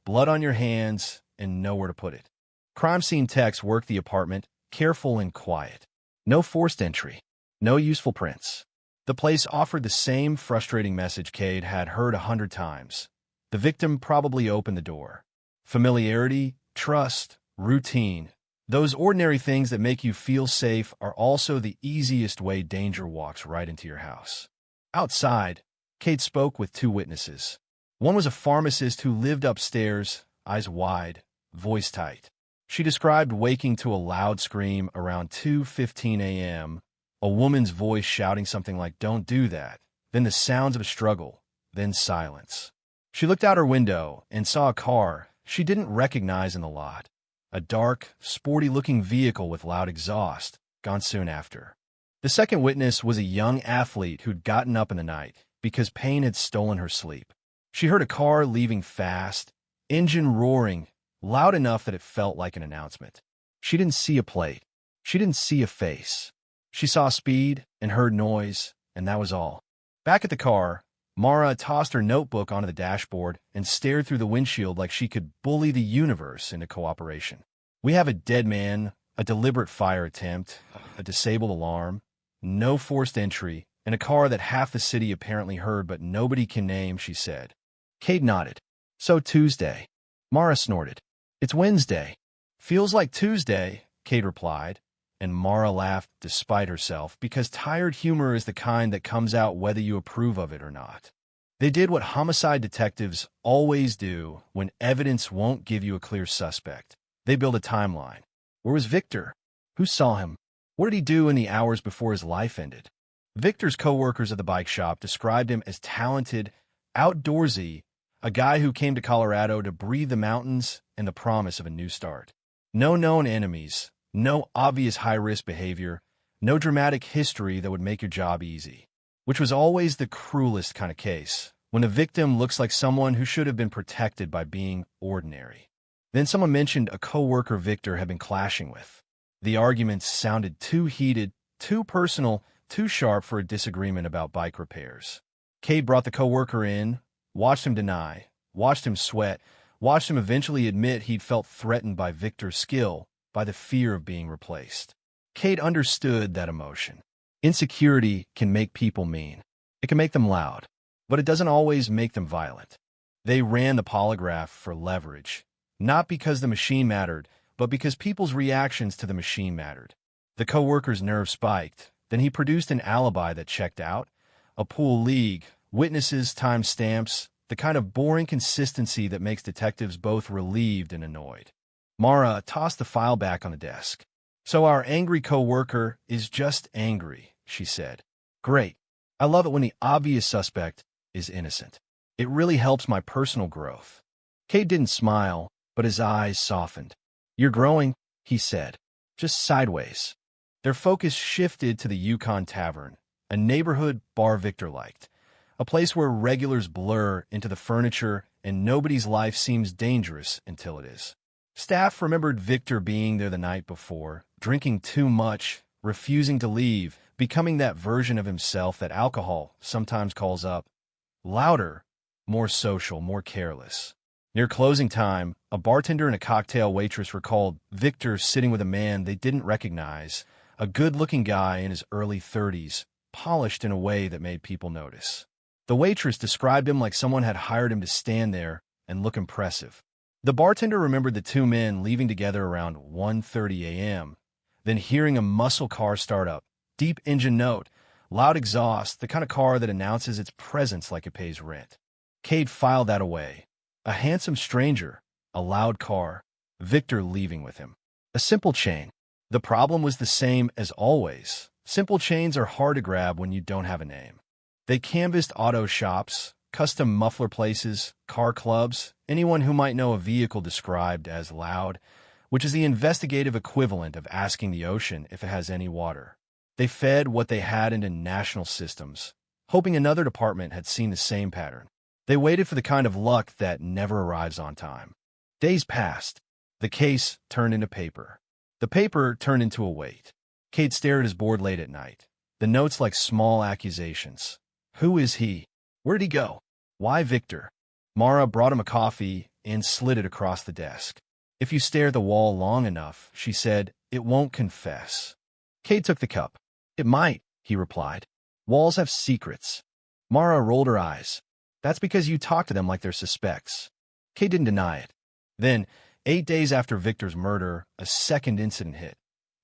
blood on your hands and nowhere to put it. Crime scene techs worked the apartment, careful and quiet. No forced entry. No useful prints. The place offered the same frustrating message Cade had heard 100 times. The victim probably opened the door. Familiarity, trust, routine. Those ordinary things that make you feel safe are also the easiest way danger walks right into your house. Outside, Cade spoke with 2 witnesses. One was a pharmacist who lived upstairs, eyes wide, voice tight. She described waking to a loud scream around 2:15 a.m., a woman's voice shouting something like, "Don't do that," then the sounds of a struggle, then silence. She looked out her window and saw a car she didn't recognize in the lot, a dark, sporty-looking vehicle with loud exhaust, gone soon after. The second witness was a young athlete who'd gotten up in the night because pain had stolen her sleep. She heard a car leaving fast, engine roaring, loud enough that it felt like an announcement. She didn't see a plate. She didn't see a face. She saw speed and heard noise, and that was all. Back at the car, Mara tossed her notebook onto the dashboard and stared through the windshield like she could bully the universe into cooperation. "We have a dead man, a deliberate fire attempt, a disabled alarm, no forced entry, and a car that half the city apparently heard but nobody can name," she said. Cade nodded. "So Tuesday." Mara snorted. "It's Wednesday." "Feels like Tuesday," Cade replied. and Mara laughed despite herself, because tired humor is the kind that comes out whether you approve of it or not. They did what homicide detectives always do when evidence won't give you a clear suspect. They build a timeline. Where was Victor? Who saw him? What did he do in the hours before his life ended? Victor's co-workers at the bike shop described him as talented, outdoorsy, a guy who came to Colorado to breathe the mountains and the promise of a new start. No known enemies, no obvious high-risk behavior, no dramatic history that would make your job easy. Which was always the cruelest kind of case, when the victim looks like someone who should have been protected by being ordinary. Then someone mentioned a co-worker Victor had been clashing with. The arguments sounded too heated, too personal, too sharp for a disagreement about bike repairs. Cade brought the co-worker in, watched him deny, watched him sweat, watched him eventually admit he'd felt threatened by Victor's skill, by the fear of being replaced. Cade understood that emotion. Insecurity can make people mean. It can make them loud, but it doesn't always make them violent. They ran the polygraph for leverage, not because the machine mattered, but because people's reactions to the machine mattered. The co-worker's nerves spiked. Then he produced an alibi that checked out, a pool league, witnesses, time stamps, the kind of boring consistency that makes detectives both relieved and annoyed. Mara tossed the file back on the desk. So our angry co-worker is just angry, she said. Great. I love it when the obvious suspect is innocent. It really helps my personal growth. Cade didn't smile, but his eyes softened. You're growing, he said, just sideways. Their focus shifted to the Yukon Tavern, a neighborhood bar Victor liked, a place where regulars blur into the furniture and nobody's life seems dangerous until it is. Staff remembered Victor being there the night before, drinking too much, refusing to leave, becoming that version of himself that alcohol sometimes calls up. Louder, more social, more careless. Near closing time, a bartender and a cocktail waitress recalled Victor sitting with a man they didn't recognize, a good-looking guy in his early 30s, polished in a way that made people notice. The waitress described him like someone had hired him to stand there and look impressive. The bartender remembered the two men leaving together around 1:30 a.m., then hearing a muscle car start up, deep engine note, loud exhaust, the kind of car that announces its presence like it pays rent. Cade filed that away. A handsome stranger, a loud car, Victor leaving with him. A simple chain. The problem was the same as always. Simple chains are hard to grab when you don't have a name. They canvassed auto shops, custom muffler places, car clubs, anyone who might know a vehicle described as loud, which is the investigative equivalent of asking the ocean if it has any water. They fed what they had into national systems, hoping another department had seen the same pattern. They waited for the kind of luck that never arrives on time. Days passed. The case turned into paper. The paper turned into a weight. Cade stared at his board late at night. The notes like small accusations. Who is he? Where did he go? Why Victor? Mara brought him a coffee and slid it across the desk. If you stare at the wall long enough, she said, it won't confess. Cade took the cup. It might, he replied. Walls have secrets. Mara rolled her eyes. That's because you talk to them like they're suspects. Cade didn't deny it. Then, 8 days after Victor's murder, a second incident hit.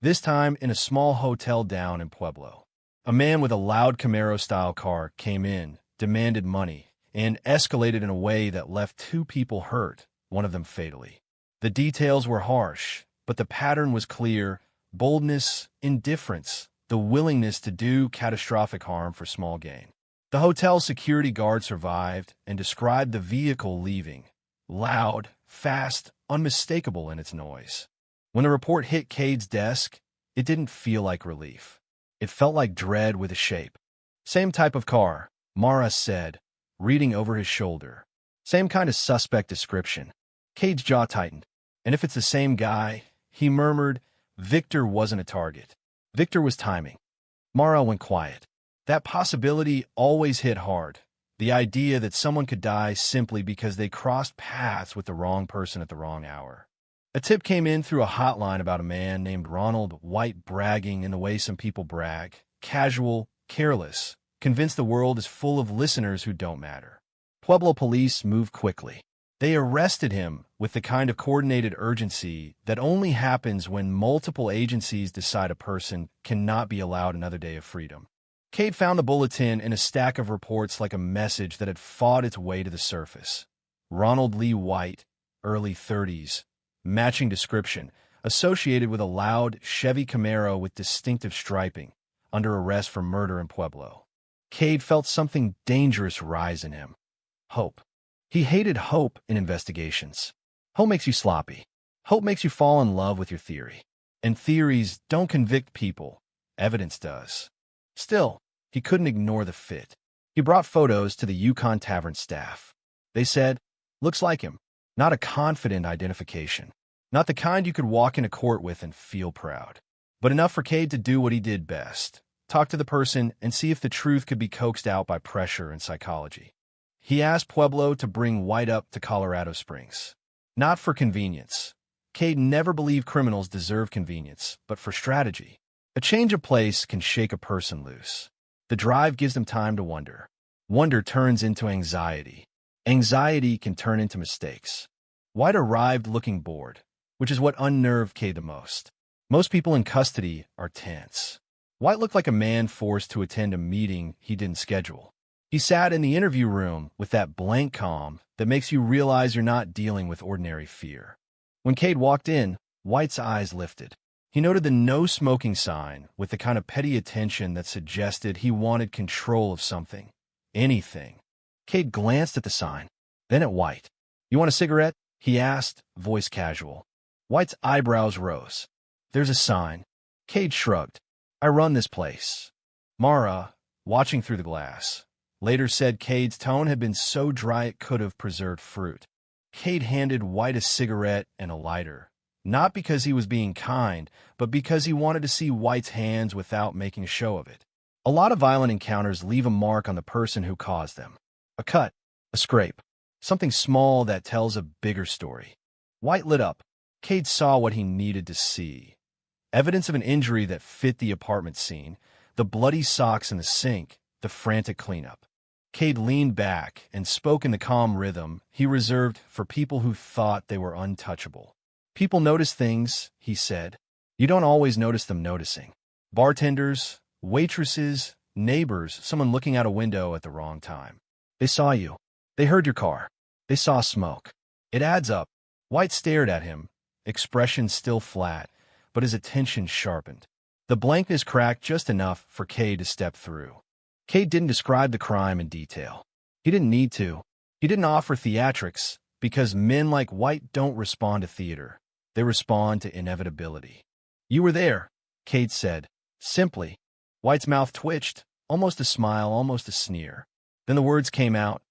This time in a small hotel down in Pueblo. A man with a loud Camaro-style car came in, demanded money, and escalated in a way that left 2 people hurt, one of them fatally. The details were harsh, but the pattern was clear: boldness, indifference, the willingness to do catastrophic harm for small gain. The hotel's security guard survived and described the vehicle leaving. Loud, fast, unmistakable in its noise. When the report hit Cade's desk, it didn't feel like relief. It felt like dread with a shape. Same type of car, Mara said, reading over his shoulder. Same kind of suspect description. Cade's jaw tightened. And if it's the same guy, he murmured, Victor wasn't a target. Victor was timing. Mara went quiet. That possibility always hit hard. The idea that someone could die simply because they crossed paths with the wrong person at the wrong hour. A tip came in through a hotline about a man named Ronald White bragging in the way some people brag. Casual, careless, convinced the world is full of listeners who don't matter. Pueblo police moved quickly. They arrested him with the kind of coordinated urgency that only happens when multiple agencies decide a person cannot be allowed another day of freedom. Cade found the bulletin in a stack of reports like a message that had fought its way to the surface. Ronald Lee White, early 30s, matching description, associated with a loud Chevy Camaro with distinctive striping, under arrest for murder in Pueblo. Cade felt something dangerous rise in him. Hope. He hated hope in investigations. Hope makes you sloppy. Hope makes you fall in love with your theory. And theories don't convict people. Evidence does. Still, he couldn't ignore the fit. He brought photos to the Yukon Tavern staff. They said, "Looks like him." Not a confident identification. Not the kind you could walk into court with and feel proud. But enough for Cade to do what he did best. Talk to the person and see if the truth could be coaxed out by pressure and psychology. He asked Pueblo to bring White up to Colorado Springs. Not for convenience. Cade never believed criminals deserve convenience, but for strategy. A change of place can shake a person loose. The drive gives them time to wonder. Wonder turns into anxiety. Anxiety can turn into mistakes. White arrived looking bored, which is what unnerved Cade the most. Most people in custody are tense. White looked like a man forced to attend a meeting he didn't schedule. He sat in the interview room with that blank calm that makes you realize you're not dealing with ordinary fear. When Cade walked in, White's eyes lifted. He noted the no smoking sign with the kind of petty attention that suggested he wanted control of something. Anything. Cade glanced at the sign, then at White. "You want a cigarette?" he asked, voice casual. White's eyebrows rose. "There's a sign." Cade shrugged. "I run this place." Mara, watching through the glass, later said Cade's tone had been so dry it could have preserved fruit. Cade handed White a cigarette and a lighter, not because he was being kind, but because he wanted to see White's hands without making a show of it. A lot of violent encounters leave a mark on the person who caused them. A cut, a scrape, something small that tells a bigger story. White lit up. Cade saw what he needed to see. Evidence of an injury that fit the apartment scene, the bloody socks in the sink, the frantic cleanup. Cade leaned back and spoke in the calm rhythm he reserved for people who thought they were untouchable. "People notice things," he said. "You don't always notice them noticing. Bartenders, waitresses, neighbors, someone looking out a window at the wrong time. They saw you. They heard your car. They saw smoke. It adds up." White stared at him, expression still flat, but his attention sharpened. The blankness cracked just enough for Cade to step through. Cade didn't describe the crime in detail. He didn't need to. He didn't offer theatrics, because men like White don't respond to theater. They respond to inevitability. "You were there," Cade said, simply. White's mouth twitched, almost a smile, almost a sneer. Then the words came out,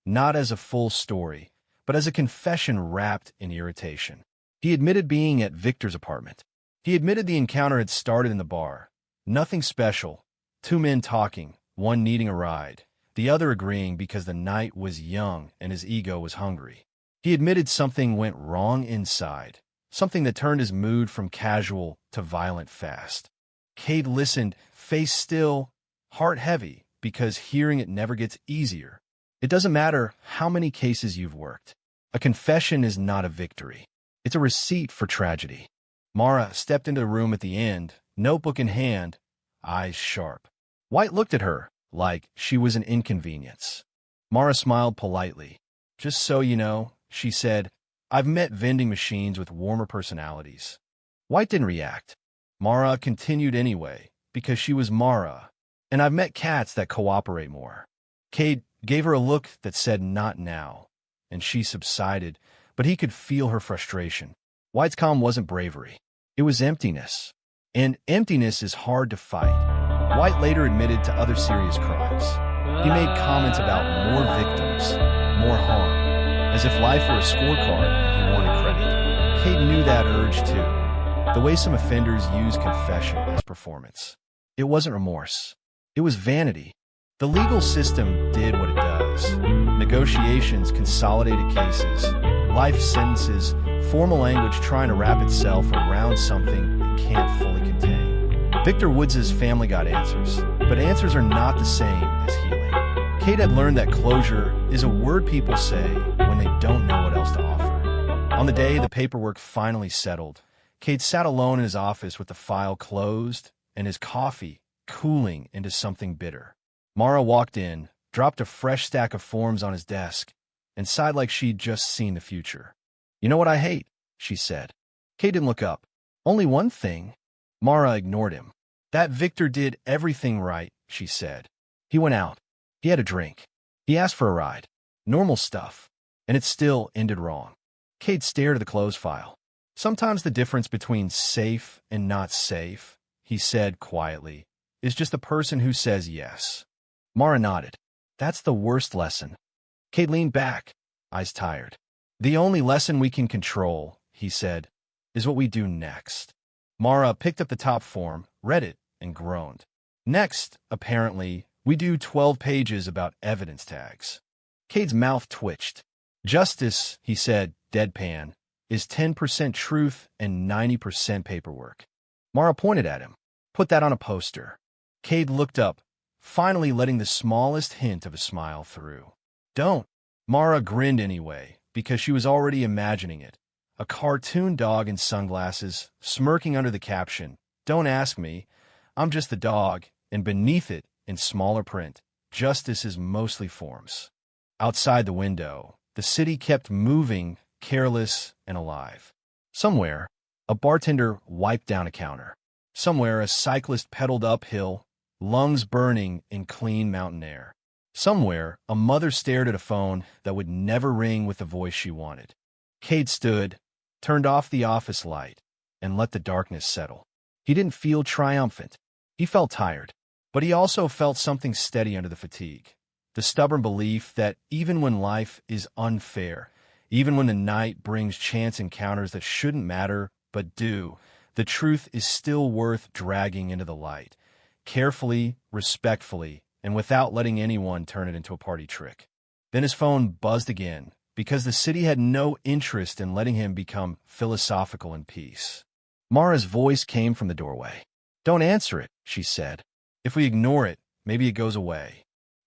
not as a full story, but as a confession wrapped in irritation. He admitted being at Victor's apartment. He admitted the encounter had started in the bar. Nothing special. Two men talking, one needing a ride, the other agreeing because the night was young and his ego was hungry. He admitted something went wrong inside, something that turned his mood from casual to violent fast. Cade listened, face still, heart heavy, because hearing it never gets easier. It doesn't matter how many cases you've worked. A confession is not a victory. It's a receipt for tragedy. Mara stepped into the room at the end, notebook in hand, eyes sharp. White looked at her like she was an inconvenience. Mara smiled politely. "Just so you know," she said, "I've met vending machines with warmer personalities." White didn't react. Mara continued anyway, because she was Mara, and I've met cats that cooperate more. Cade gave her a look that said not now, and she subsided, but he could feel her frustration. White's calm wasn't bravery. It was emptiness. And emptiness is hard to fight. White later admitted to other serious crimes. He made comments about more victims, more harm, as if life were a scorecard and he wanted credit. Cade knew that urge too, the way some offenders use confession as performance. It wasn't remorse. It was vanity. The legal system did what it does. Negotiations consolidated cases, life sentences, formal language trying to wrap itself around something it can't fully contain. Victor Woods' family got answers, but answers are not the same as healing. Cade had learned that closure is a word people say when they don't know what else to offer. On the day the paperwork finally settled, Cade sat alone in his office with the file closed and his coffee cooling into something bitter. Mara walked in, dropped a fresh stack of forms on his desk, and sighed like she'd just seen the future. "You know what I hate?" she said. Cade didn't look up. "Only one thing." Mara ignored him. "That Victor did everything right," she said. "He went out. He had a drink. He asked for a ride. Normal stuff. And it still ended wrong." Cade stared at the closed file. "Sometimes the difference between safe and not safe," he said quietly, "is just a person who says yes." Mara nodded. "That's the worst lesson." Cade leaned back, eyes tired. "The only lesson we can control," he said, "is what we do next." Mara picked up the top form, read it, and groaned. "Next, apparently, we do 12 pages about evidence tags." Cade's mouth twitched. "Justice," he said, deadpan, "is 10% truth and 90% paperwork." Mara pointed at him. "Put that on a poster." Cade looked up, finally letting the smallest hint of a smile through. "Don't." Mara grinned anyway, because she was already imagining it. A cartoon dog in sunglasses, smirking under the caption, "Don't ask me, I'm just the dog," and beneath it, in smaller print, "Justice is mostly forms." Outside the window, the city kept moving, careless and alive. Somewhere, a bartender wiped down a counter. Somewhere, a cyclist pedaled uphill, lungs burning in clean mountain air. Somewhere, a mother stared at a phone that would never ring with the voice she wanted. Cade stood, turned off the office light, and let the darkness settle. He didn't feel triumphant. He felt tired, but he also felt something steady under the fatigue. The stubborn belief that even when life is unfair, even when the night brings chance encounters that shouldn't matter but do, the truth is still worth dragging into the light, carefully, respectfully, and without letting anyone turn it into a party trick. Then his phone buzzed again, because the city had no interest in letting him become philosophical in peace. Mara's voice came from the doorway. "Don't answer it," she said. "If we ignore it, maybe it goes away."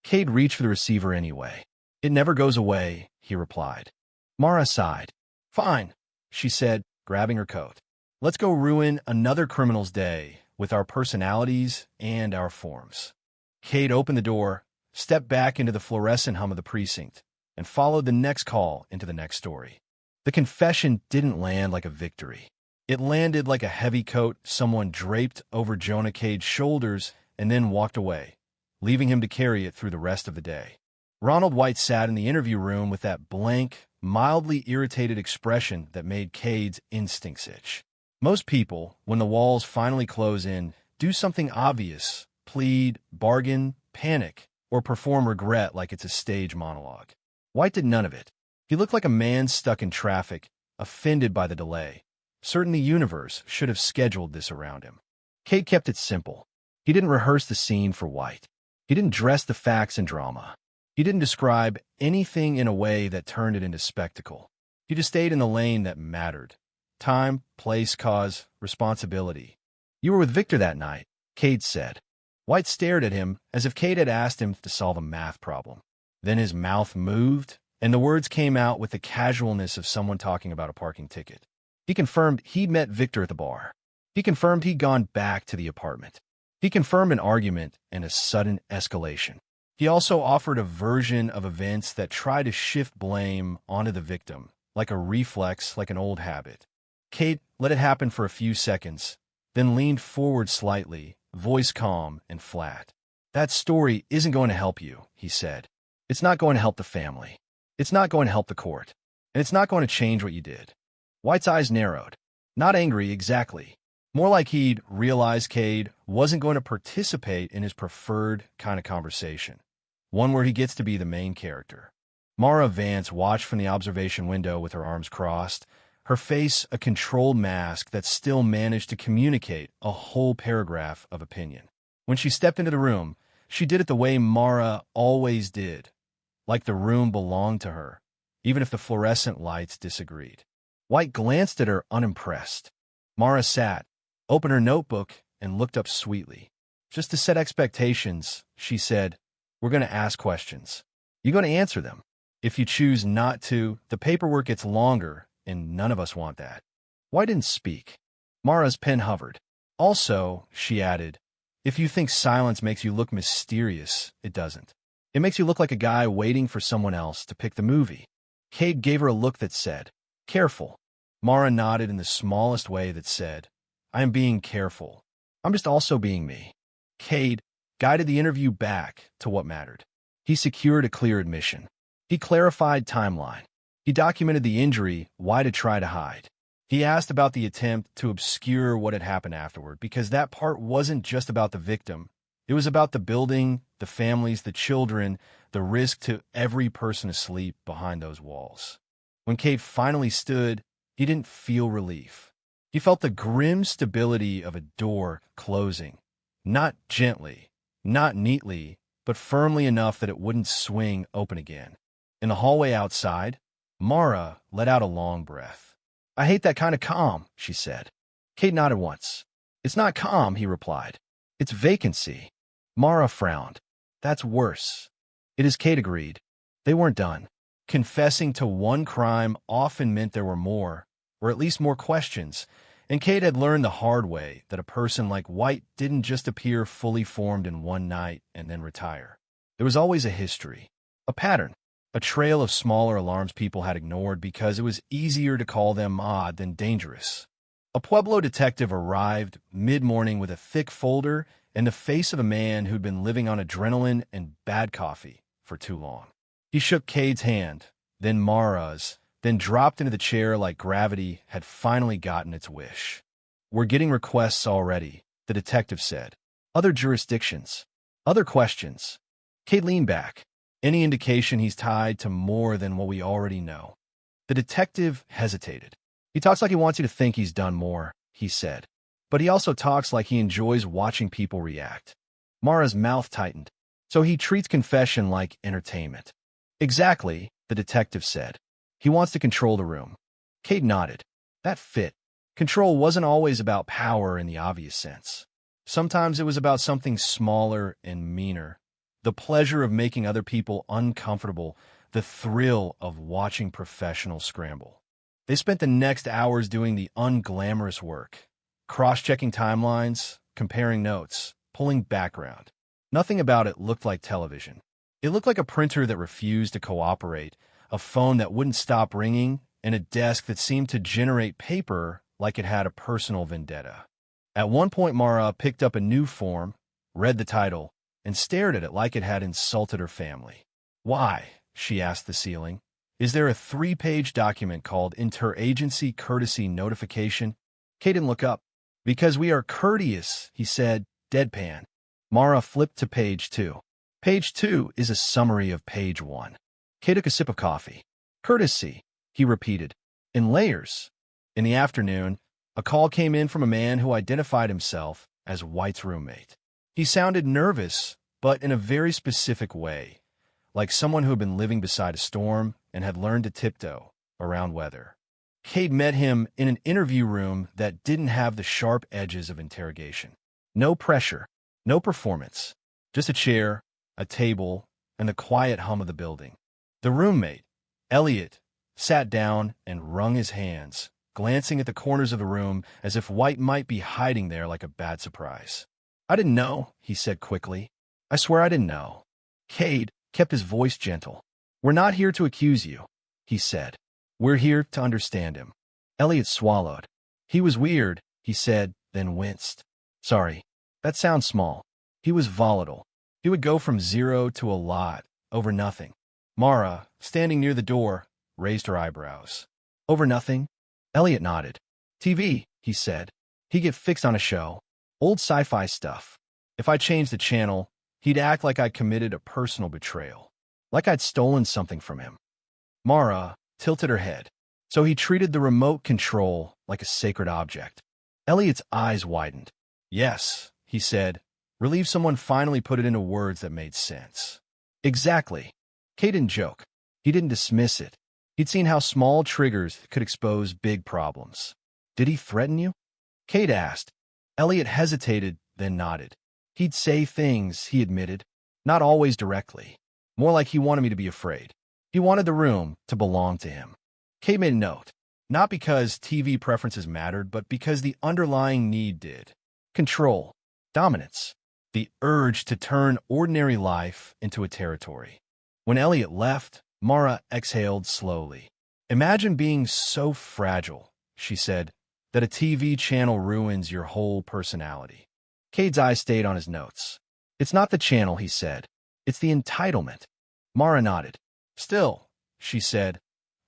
Cade reached for the receiver anyway. "It never goes away," he replied. Mara sighed. "Fine," she said, grabbing her coat. "Let's go ruin another criminal's day with our personalities and our forms." Cade opened the door, stepped back into the fluorescent hum of the precinct, and followed the next call into the next story. The confession didn't land like a victory. It landed like a heavy coat someone draped over Jonah Cade's shoulders and then walked away, leaving him to carry it through the rest of the day. Ronald White sat in the interview room with that blank, mildly irritated expression that made Cade's instincts itch. Most people, when the walls finally close in, do something obvious, plead, bargain, panic, or perform regret like it's a stage monologue. White did none of it. He looked like a man stuck in traffic, offended by the delay, certain the universe should have scheduled this around him. Cade kept it simple. He didn't rehearse the scene for White. He didn't dress the facts in drama. He didn't describe anything in a way that turned it into spectacle. He just stayed in the lane that mattered. Time, place, cause, responsibility. "You were with Victor that night," Cade said. White stared at him as if Cade had asked him to solve a math problem. Then his mouth moved, and the words came out with the casualness of someone talking about a parking ticket. He confirmed he'd met Victor at the bar. He confirmed he'd gone back to the apartment. He confirmed an argument and a sudden escalation. He also offered a version of events that tried to shift blame onto the victim, like a reflex, like an old habit. Cade let it happen for a few seconds, then leaned forward slightly, voice calm and flat. "That story isn't going to help you," he said. "It's not going to help the family. It's not going to help the court. And it's not going to change what you did." White's eyes narrowed. Not angry, exactly. More like he'd realized Cade wasn't going to participate in his preferred kind of conversation, one where he gets to be the main character. Mara Vance watched from the observation window with her arms crossed, her face a controlled mask that still managed to communicate a whole paragraph of opinion. When she stepped into the room, she did it the way Mara always did, like the room belonged to her, even if the fluorescent lights disagreed. White glanced at her unimpressed. Mara sat, opened her notebook, and looked up sweetly. "Just to set expectations," she said, "we're going to ask questions. You're going to answer them. If you choose not to, the paperwork gets longer, and none of us want that. White didn't speak. Mara's pen hovered. Also, she added, if you think silence makes you look mysterious, it doesn't. It makes you look like a guy waiting for someone else to pick the movie. Cade gave her a look that said, careful. Mara nodded in the smallest way that said, I am being careful. I'm just also being me. Cade guided the interview back to what mattered. He secured a clear admission. He clarified timeline. He documented the injury, why to try to hide. He asked about the attempt to obscure what had happened afterward, because that part wasn't just about the victim. It was about the building, the families, the children, the risk to every person asleep behind those walls. When Cade finally stood, he didn't feel relief. He felt the grim stability of a door closing. Not gently, not neatly, but firmly enough that it wouldn't swing open again. In the hallway outside, Mara let out a long breath. I hate that kind of calm, she said. Cade nodded once. It's not calm, he replied. It's vacancy. Mara frowned. That's worse. It is, Cade agreed. They weren't done. Confessing to one crime often meant there were more, or at least more questions, and Cade had learned the hard way that a person like White didn't just appear fully formed in one night and then retire. There was always a history, a pattern, a trail of smaller alarms people had ignored because it was easier to call them odd than dangerous. A Pueblo detective arrived mid-morning with a thick folder and the face of a man who'd been living on adrenaline and bad coffee for too long. He shook Cade's hand, then Mara's, then dropped into the chair like gravity had finally gotten its wish. We're getting requests already, the detective said. Other jurisdictions. Other questions. Cade leaned back. Any indication he's tied to more than what we already know? The detective hesitated. He talks like he wants you to think he's done more, he said. But he also talks like he enjoys watching people react. Mara's mouth tightened. So he treats confession like entertainment. Exactly, the detective said. He wants to control the room. Cade nodded. That fit. Control wasn't always about power in the obvious sense. Sometimes it was about something smaller and meaner. The pleasure of making other people uncomfortable, the thrill of watching professionals scramble. They spent the next hours doing the unglamorous work, cross-checking timelines, comparing notes, pulling background. Nothing about it looked like television. It looked like a printer that refused to cooperate, a phone that wouldn't stop ringing, and a desk that seemed to generate paper like it had a personal vendetta. At one point, Mara picked up a new form, read the title, and stared at it like it had insulted her family. Why? She asked the ceiling. Is there a 3-page document called Interagency Courtesy Notification? Cade didn't look up. Because we are courteous, he said, deadpan. Mara flipped to page 2. Page 2 is a summary of page 1. Cade took a sip of coffee. Courtesy, he repeated. In layers. In the afternoon, a call came in from a man who identified himself as White's roommate. He sounded nervous, but in a very specific way, like someone who had been living beside a storm and had learned to tiptoe around weather. Cade met him in an interview room that didn't have the sharp edges of interrogation. No pressure, no performance, just a chair, a table, and the quiet hum of the building. The roommate, Elliot, sat down and wrung his hands, glancing at the corners of the room as if White might be hiding there like a bad surprise. I didn't know, he said quickly. I swear I didn't know. Cade kept his voice gentle. We're not here to accuse you, he said. We're here to understand him. Elliot swallowed. He was weird, he said, then winced. Sorry, that sounds small. He was volatile. He would go from 0 to a lot, over nothing. Mara, standing near the door, raised her eyebrows. Over nothing? Elliot nodded. TV, he said. He'd get fixed on a show. Old sci-fi stuff. If I changed the channel, he'd act like I'd committed a personal betrayal. Like I'd stolen something from him. Mara tilted her head. So he treated the remote control like a sacred object. Elliot's eyes widened. Yes, he said, relieved someone finally put it into words that made sense. Exactly. Cade didn't joke. He didn't dismiss it. He'd seen how small triggers could expose big problems. Did he threaten you? Cade asked. Elliot hesitated, then nodded. He'd say things, he admitted, not always directly. More like he wanted me to be afraid. He wanted the room to belong to him. Cade made a note. Not because TV preferences mattered, but because the underlying need did. Control, dominance, the urge to turn ordinary life into a territory. When Elliot left, Mara exhaled slowly. Imagine being so fragile, she said, that a TV channel ruins your whole personality. Cade's eyes stayed on his notes. It's not the channel, he said. It's the entitlement. Mara nodded. Still, she said,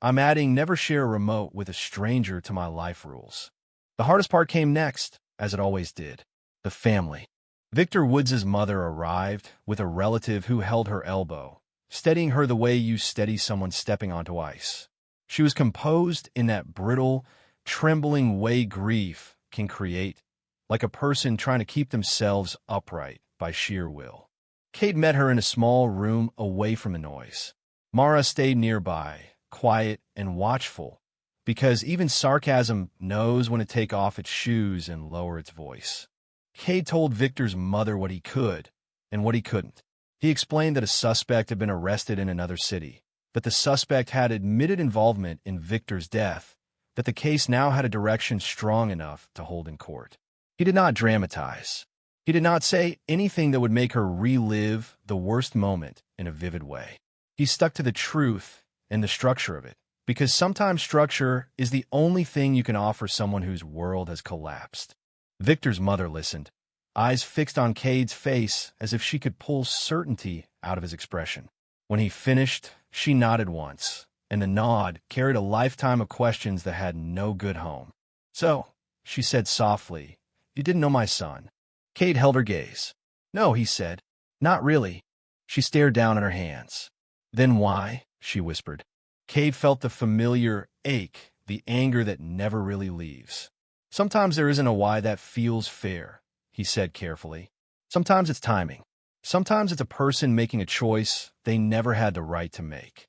I'm adding never share a remote with a stranger to my life rules. The hardest part came next, as it always did. The family. Victor Woods' mother arrived with a relative who held her elbow, steadying her the way you steady someone stepping onto ice. She was composed in that brittle, trembling way grief can create, like a person trying to keep themselves upright by sheer will. Cade met her in a small room away from the noise. Mara stayed nearby, quiet and watchful, because even sarcasm knows when to take off its shoes and lower its voice. Cade told Victor's mother what he could and what he couldn't. He explained that a suspect had been arrested in another city, that the suspect had admitted involvement in Victor's death, that the case now had a direction strong enough to hold in court. He did not dramatize. He did not say anything that would make her relive the worst moment in a vivid way. He stuck to the truth and the structure of it, because sometimes structure is the only thing you can offer someone whose world has collapsed. Victor's mother listened, eyes fixed on Cade's face as if she could pull certainty out of his expression. When he finished, she nodded once, and the nod carried a lifetime of questions that had no good home. So, she said softly, you didn't know my son. Cade held her gaze. No, he said. Not really. She stared down at her hands. Then why? She whispered. Cade felt the familiar ache, the anger that never really leaves. Sometimes there isn't a why that feels fair, he said carefully. Sometimes it's timing. Sometimes it's a person making a choice they never had the right to make.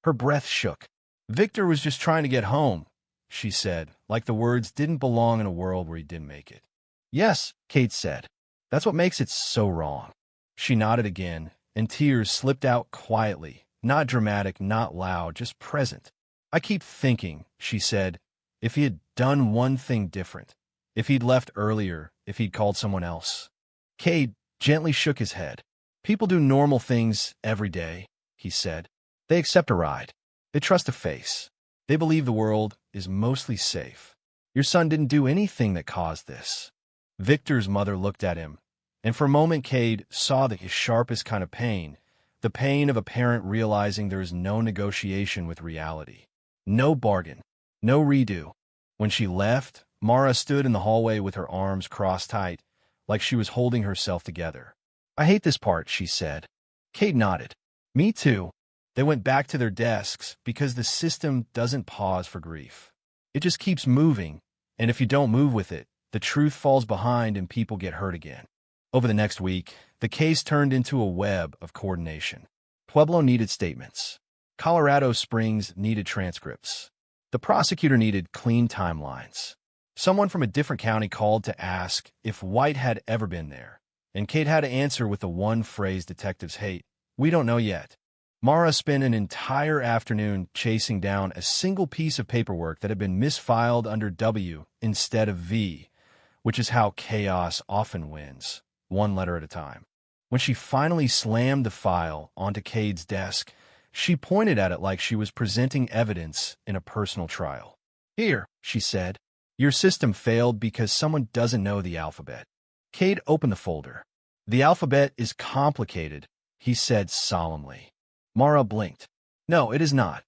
Her breath shook. Victor was just trying to get home, she said, like the words didn't belong in a world where he didn't make it. Yes, Cade said. That's what makes it so wrong. She nodded again, and tears slipped out quietly, not dramatic, not loud, just present. I keep thinking, she said, if he had done one thing different, if he'd left earlier, if he'd called someone else. Cade gently shook his head. People do normal things every day, he said. They accept a ride. They trust a face. They believe the world is mostly safe. Your son didn't do anything that caused this. Victor's mother looked at him, and for a moment Cade saw his sharpest kind of pain, the pain of a parent realizing there is no negotiation with reality. No bargain. No redo. When she left, Mara stood in the hallway with her arms crossed tight, like she was holding herself together. I hate this part, she said. Cade nodded. Me too. They went back to their desks because the system doesn't pause for grief. It just keeps moving, and if you don't move with it, the truth falls behind and people get hurt again. Over the next week, the case turned into a web of coordination. Pueblo needed statements. Colorado Springs needed transcripts. The prosecutor needed clean timelines. Someone from a different county called to ask if White had ever been there, and Cade had to answer with the one phrase detectives hate, we don't know yet. Mara spent an entire afternoon chasing down a single piece of paperwork that had been misfiled under W instead of V, which is how chaos often wins, one letter at a time. When she finally slammed the file onto Cade's desk, she pointed at it like she was presenting evidence in a personal trial. Here, she said, your system failed because someone doesn't know the alphabet. Cade opened the folder. The alphabet is complicated, he said solemnly. Mara blinked. No, it is not.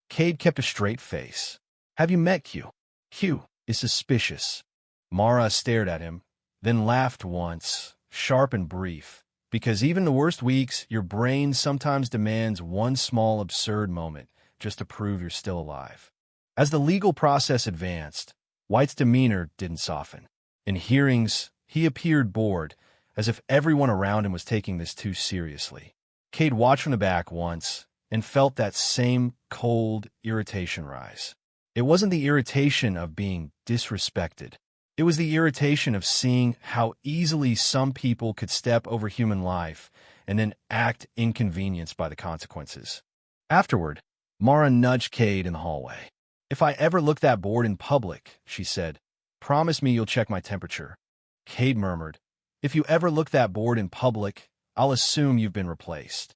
Cade kept a straight face. Have you met Q? Q is suspicious. Mara stared at him, then laughed once, sharp and brief, because even the worst weeks, your brain sometimes demands one small absurd moment just to prove you're still alive. As the legal process advanced, White's demeanor didn't soften. In hearings, he appeared bored, as if everyone around him was taking this too seriously. Cade watched from the back once and felt that same cold irritation rise. It wasn't the irritation of being disrespected. It was the irritation of seeing how easily some people could step over human life and then act inconvenienced by the consequences. Afterward, Mara nudged Cade in the hallway. If I ever look that bored in public, she said, promise me you'll check my temperature. Cade murmured, if you ever look that bored in public, I'll assume you've been replaced.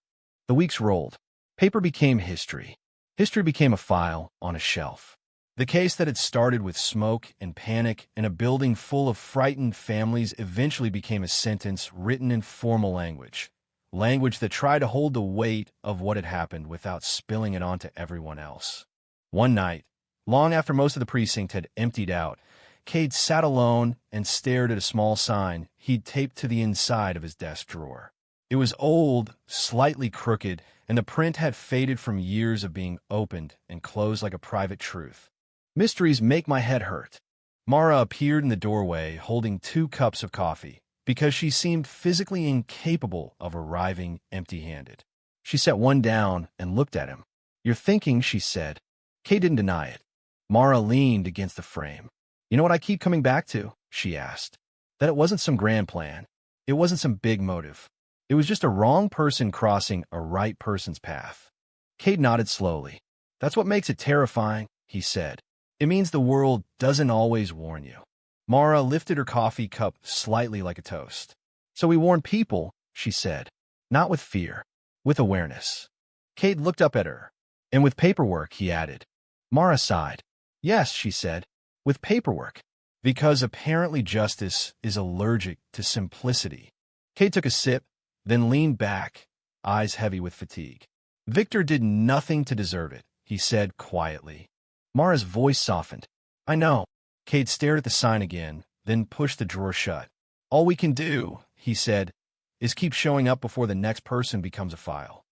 The weeks rolled. Paper became history. History became a file on a shelf. The case that had started with smoke and panic in a building full of frightened families eventually became a sentence written in formal language. Language that tried to hold the weight of what had happened without spilling it onto everyone else. One night, long after most of the precinct had emptied out, Cade sat alone and stared at a small sign he'd taped to the inside of his desk drawer. It was old, slightly crooked, and the print had faded from years of being opened and closed like a private truth. Mysteries make my head hurt. Mara appeared in the doorway holding 2 cups of coffee because she seemed physically incapable of arriving empty-handed. She set one down and looked at him. You're thinking, she said. Kay didn't deny it. Mara leaned against the frame. You know what I keep coming back to? She asked. That it wasn't some grand plan. It wasn't some big motive. It was just a wrong person crossing a right person's path. Cade nodded slowly. That's what makes it terrifying, he said. It means the world doesn't always warn you. Mara lifted her coffee cup slightly like a toast. So we warn people, she said. Not with fear, with awareness. Cade looked up at her. And with paperwork, he added. Mara sighed. Yes, she said. With paperwork. Because apparently justice is allergic to simplicity. Cade took a sip, then leaned back, eyes heavy with fatigue. Victor did nothing to deserve it, he said quietly. Mara's voice softened. I know. Cade stared at the sign again, then pushed the drawer shut. All we can do, he said, is keep showing up before the next person becomes a file.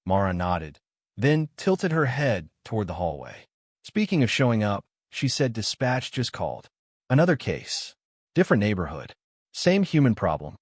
Mara nodded, then tilted her head toward the hallway. Speaking of showing up, she said dispatch just called. Another case. Different neighborhood. Same human problem.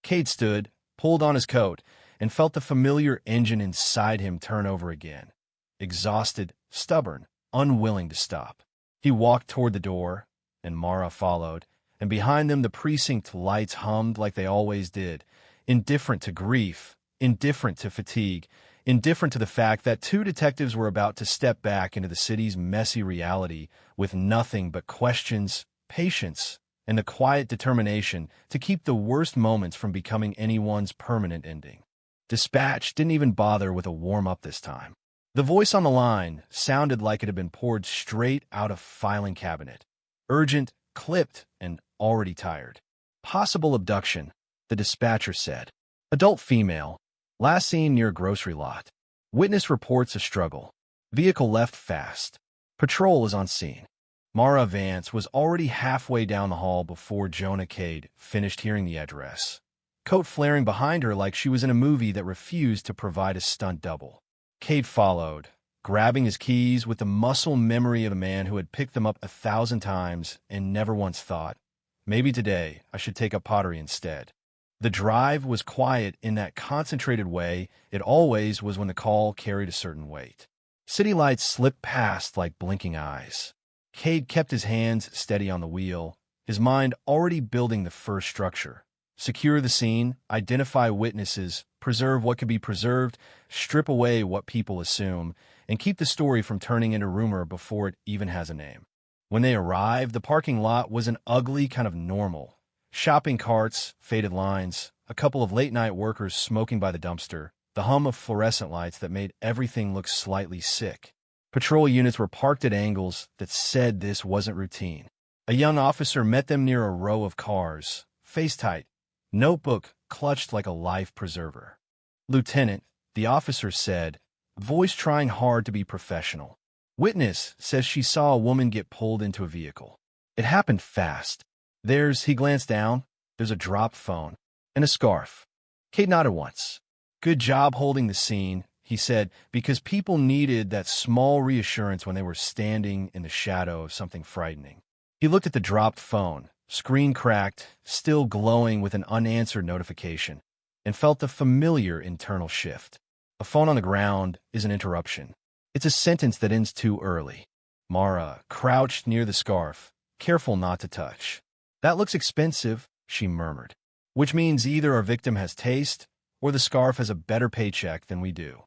Cade stood, pulled on his coat, and felt the familiar engine inside him turn over again. Exhausted, stubborn, unwilling to stop. He walked toward the door, and Mara followed, and behind them the precinct lights hummed like they always did, indifferent to grief, indifferent to fatigue, indifferent to the fact that 2 detectives were about to step back into the city's messy reality with nothing but questions, patience, and the quiet determination to keep the worst moments from becoming anyone's permanent ending. Dispatch didn't even bother with a warm-up this time. The voice on the line sounded like it had been poured straight out of filing cabinet. Urgent, clipped, and already tired. Possible abduction, the dispatcher said. Adult female. Last seen near grocery lot. Witness reports a struggle. Vehicle left fast. Patrol is on scene. Mara Vance was already halfway down the hall before Jonah Cade finished hearing the address. Coat flaring behind her like she was in a movie that refused to provide a stunt double. Cade followed, grabbing his keys with the muscle memory of a man who had picked them up 1,000 times and never once thought, maybe today I should take up pottery instead. The drive was quiet in that concentrated way it always was when the call carried a certain weight. City lights slipped past like blinking eyes. Cade kept his hands steady on the wheel, his mind already building the first structure. Secure the scene, identify witnesses, preserve what can be preserved, strip away what people assume, and keep the story from turning into rumor before it even has a name. When they arrived, the parking lot was an ugly kind of normal. Shopping carts, faded lines, a couple of late-night workers smoking by the dumpster, the hum of fluorescent lights that made everything look slightly sick. Patrol units were parked at angles that said this wasn't routine. A young officer met them near a row of cars, face tight, notebook clutched like a life preserver. Lieutenant, the officer said, voice trying hard to be professional. Witness says she saw a woman get pulled into a vehicle. It happened fast. He glanced down, there's a dropped phone, and a scarf. Cade nodded once. Good job holding the scene, he said, because people needed that small reassurance when they were standing in the shadow of something frightening. He looked at the dropped phone, screen cracked, still glowing with an unanswered notification, and felt the familiar internal shift. A phone on the ground is an interruption. It's a sentence that ends too early. Mara crouched near the scarf, careful not to touch. That looks expensive, she murmured, which means either our victim has taste or the scarf has a better paycheck than we do.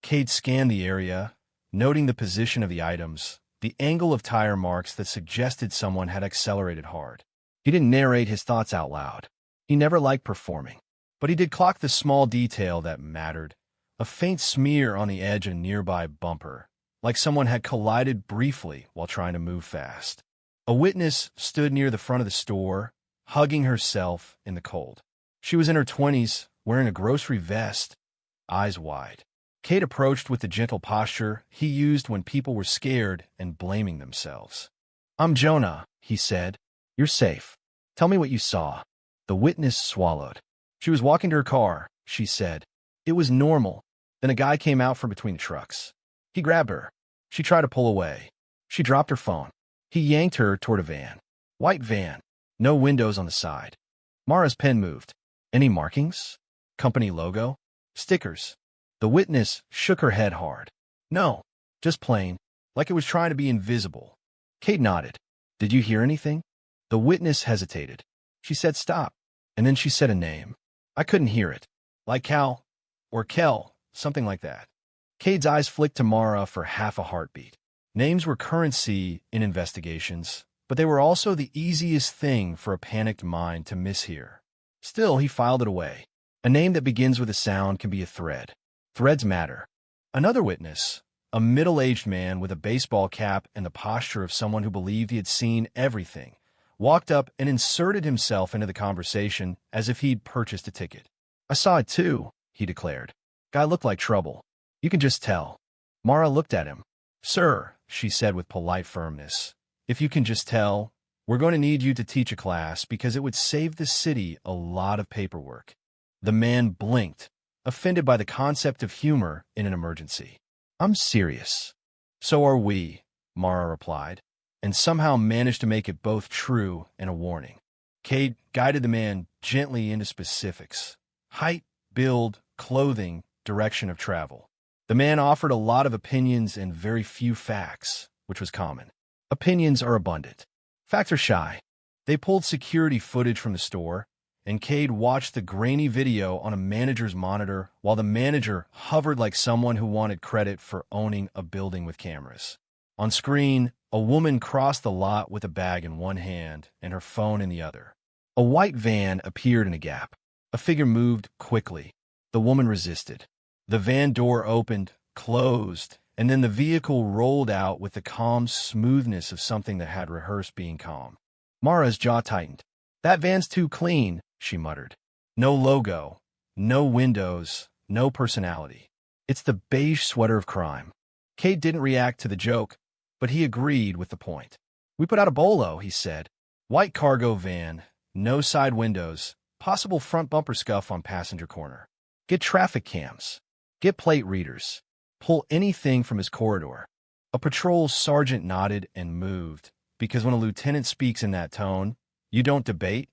Cade scanned the area, noting the position of the items, the angle of tire marks that suggested someone had accelerated hard. He didn't narrate his thoughts out loud. He never liked performing. But he did clock the small detail that mattered. A faint smear on the edge of a nearby bumper, like someone had collided briefly while trying to move fast. A witness stood near the front of the store, hugging herself in the cold. She was in her 20s, wearing a grocery vest, eyes wide. Kate approached with the gentle posture he used when people were scared and blaming themselves. "I'm Jonah," he said. "You're safe. Tell me what you saw." The witness swallowed. "She was walking to her car," she said. "It was normal. Then a guy came out from between the trucks. He grabbed her. She tried to pull away. She dropped her phone. He yanked her toward a van. White van. No windows on the side." Mara's pen moved. "Any markings? Company logo? Stickers?" The witness shook her head hard. "No, just plain, like it was trying to be invisible." Kate nodded. "Did you hear anything?" The witness hesitated. She said stop, and then she said a name. "I couldn't hear it. Like Cal, or Kel, something like that." Cade's eyes flicked to Mara for half a heartbeat. Names were currency in investigations, but they were also the easiest thing for a panicked mind to mishear. Still, he filed it away. A name that begins with a sound can be a thread. Threads matter. Another witness, a middle-aged man with a baseball cap and the posture of someone who believed he had seen everything, walked up and inserted himself into the conversation as if he'd purchased a ticket. "I saw it too," he declared. "Guy looked like trouble. You can just tell." Mara looked at him. "Sir," she said with polite firmness, "if you can just tell, we're going to need you to teach a class because it would save the city a lot of paperwork." The man blinked, offended by the concept of humor in an emergency. "I'm serious." "So are we," Mara replied, and somehow managed to make it both true and a warning. Cade guided the man gently into specifics: height, build, clothing, direction of travel. The man offered a lot of opinions and very few facts, which was common. Opinions are abundant. Facts are shy. They pulled security footage from the store, and Cade watched the grainy video on a manager's monitor while the manager hovered like someone who wanted credit for owning a building with cameras. On screen, a woman crossed the lot with a bag in one hand and her phone in the other. A white van appeared in a gap. A figure moved quickly. The woman resisted. The van door opened, closed, and then the vehicle rolled out with the calm smoothness of something that had rehearsed being calm. Mara's jaw tightened. "That van's too clean," she muttered. "No logo, no windows, no personality. It's the beige sweater of crime." Cade didn't react to the joke, but he agreed with the point. "We put out a bolo," he said. "White cargo van, no side windows, possible front bumper scuff on passenger corner. Get traffic cams. Get plate readers. Pull anything from his corridor." A patrol sergeant nodded and moved, because when a lieutenant speaks in that tone, you don't debate,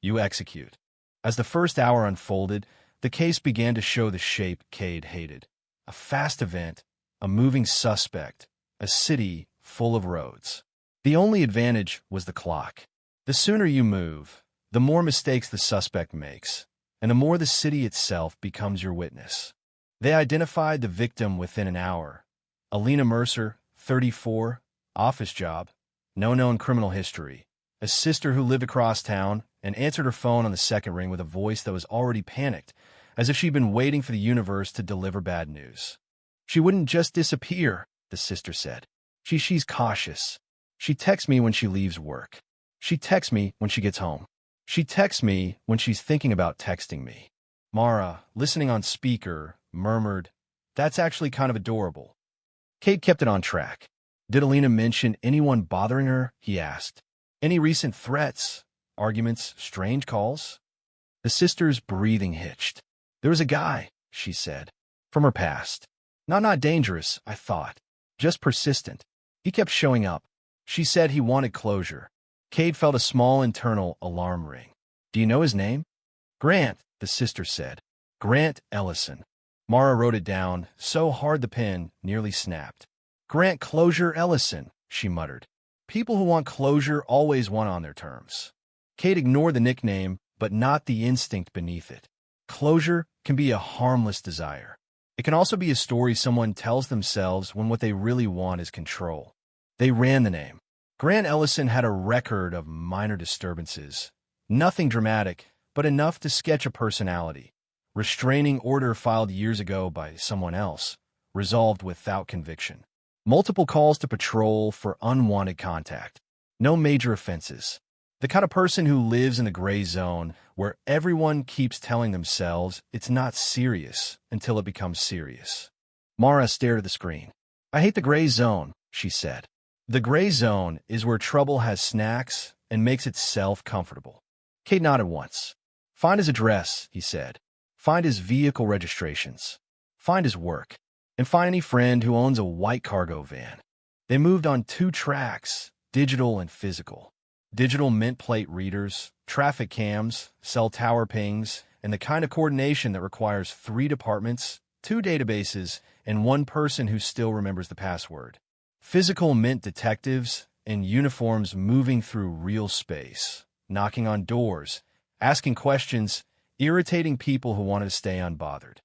you execute. As the first hour unfolded, the case began to show the shape Cade hated. A fast event, a moving suspect, a city full of roads. The only advantage was the clock. The sooner you move, the more mistakes the suspect makes, and the more the city itself becomes your witness. They identified the victim within an hour. Alina Mercer, 34, office job, no known criminal history. A sister who lived across town and answered her phone on the second ring with a voice that was already panicked, as if she'd been waiting for the universe to deliver bad news. "She wouldn't just disappear," the sister said. She's cautious. She texts me when she leaves work. She texts me when she gets home. She texts me when she's thinking about texting me." Mara, listening on speaker, murmured, "That's actually kind of adorable." Cade kept it on track. "Did Alina mention anyone bothering her?" he asked. "Any recent threats, arguments, strange calls?" The sister's breathing hitched. "There was a guy," she said, "from her past. Not dangerous, I thought. Just persistent. He kept showing up. She said he wanted closure." Cade felt a small internal alarm ring. "Do you know his name?" "Grant," the sister said. "Grant Ellison." Mara wrote it down, so hard the pen nearly snapped. "Grant Closure Ellison," she muttered. "People who want closure always want on their terms." Cade ignored the nickname, but not the instinct beneath it. Closure can be a harmless desire. It can also be a story someone tells themselves when what they really want is control. They ran the name. Grant Ellison had a record of minor disturbances. Nothing dramatic, but enough to sketch a personality. Restraining order filed years ago by someone else, resolved without conviction. Multiple calls to patrol for unwanted contact. No major offenses. The kind of person who lives in the gray zone where everyone keeps telling themselves it's not serious until it becomes serious. Mara stared at the screen. I hate the gray zone, she said. The gray zone is where trouble has snacks and makes itself comfortable. Kate nodded once. Find his address, he said. Find his vehicle registrations. Find his work. And find any friend who owns a white cargo van. They moved on 2 tracks, digital and physical. Digital mint plate readers, traffic cams, cell tower pings, and the kind of coordination that requires 3 departments, 2 databases, and 1 person who still remembers the password. Physical mint detectives in uniforms moving through real space, knocking on doors, asking questions, irritating people who wanted to stay unbothered.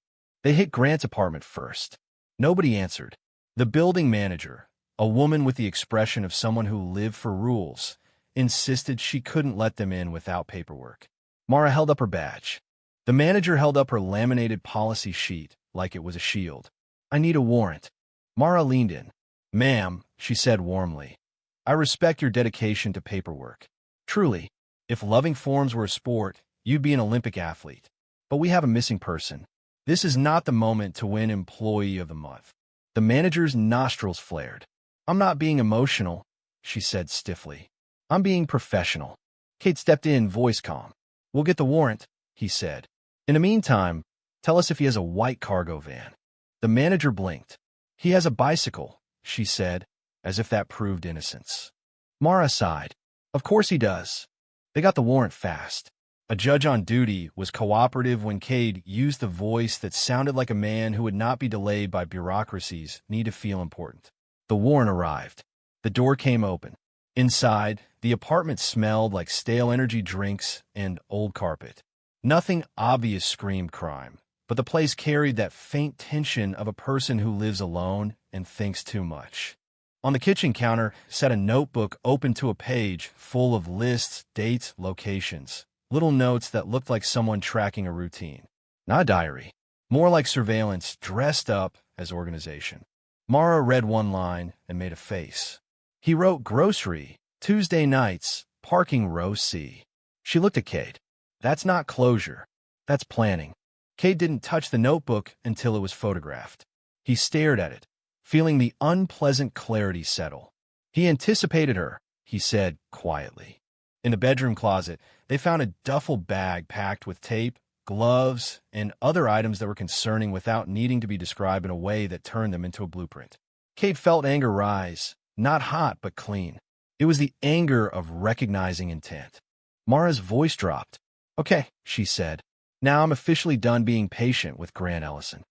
They hit Grant's apartment first. Nobody answered. The building manager, a woman with the expression of someone who lived for rules, insisted she couldn't let them in without paperwork. Mara held up her badge. The manager held up her laminated policy sheet like it was a shield. I need a warrant. Mara leaned in. Ma'am, she said warmly, I respect your dedication to paperwork. Truly, if loving forms were a sport, you'd be an Olympic athlete. But we have a missing person. This is not the moment to win Employee of the Month. The manager's nostrils flared. I'm not being emotional, she said stiffly. I'm being professional. Kate stepped in, voice calm. We'll get the warrant, he said. In the meantime, tell us if he has a white cargo van. The manager blinked. He has a bicycle, she said, as if that proved innocence. Mara sighed. Of course he does. They got the warrant fast. A judge on duty was cooperative when Cade used the voice that sounded like a man who would not be delayed by bureaucracies need to feel important. The warrant arrived. The door came open. Inside, the apartment smelled like stale energy drinks and old carpet. Nothing obvious screamed crime, but the place carried that faint tension of a person who lives alone and thinks too much. On the kitchen counter sat a notebook open to a page full of lists, dates, locations. Little notes that looked like someone tracking a routine. Not a diary. More like surveillance dressed up as organization. Mara read one line and made a face. He wrote grocery, Tuesday nights, parking row C. She looked at Cade. That's not closure. That's planning. Cade didn't touch the notebook until it was photographed. He stared at it, feeling the unpleasant clarity settle. He anticipated her, he said quietly. In the bedroom closet, they found a duffel bag packed with tape, gloves, and other items that were concerning without needing to be described in a way that turned them into a blueprint. Kate felt anger rise, not hot but clean. It was the anger of recognizing intent. Mara's voice dropped. Okay, she said. Now I'm officially done being patient with Grant Ellison.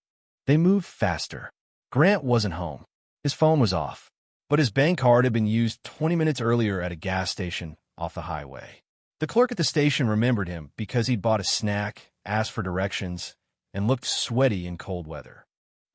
They moved faster. Grant wasn't home. His phone was off, but his bank card had been used 20 minutes earlier at a gas station off the highway. The clerk at the station remembered him because he'd bought a snack, asked for directions, and looked sweaty in cold weather.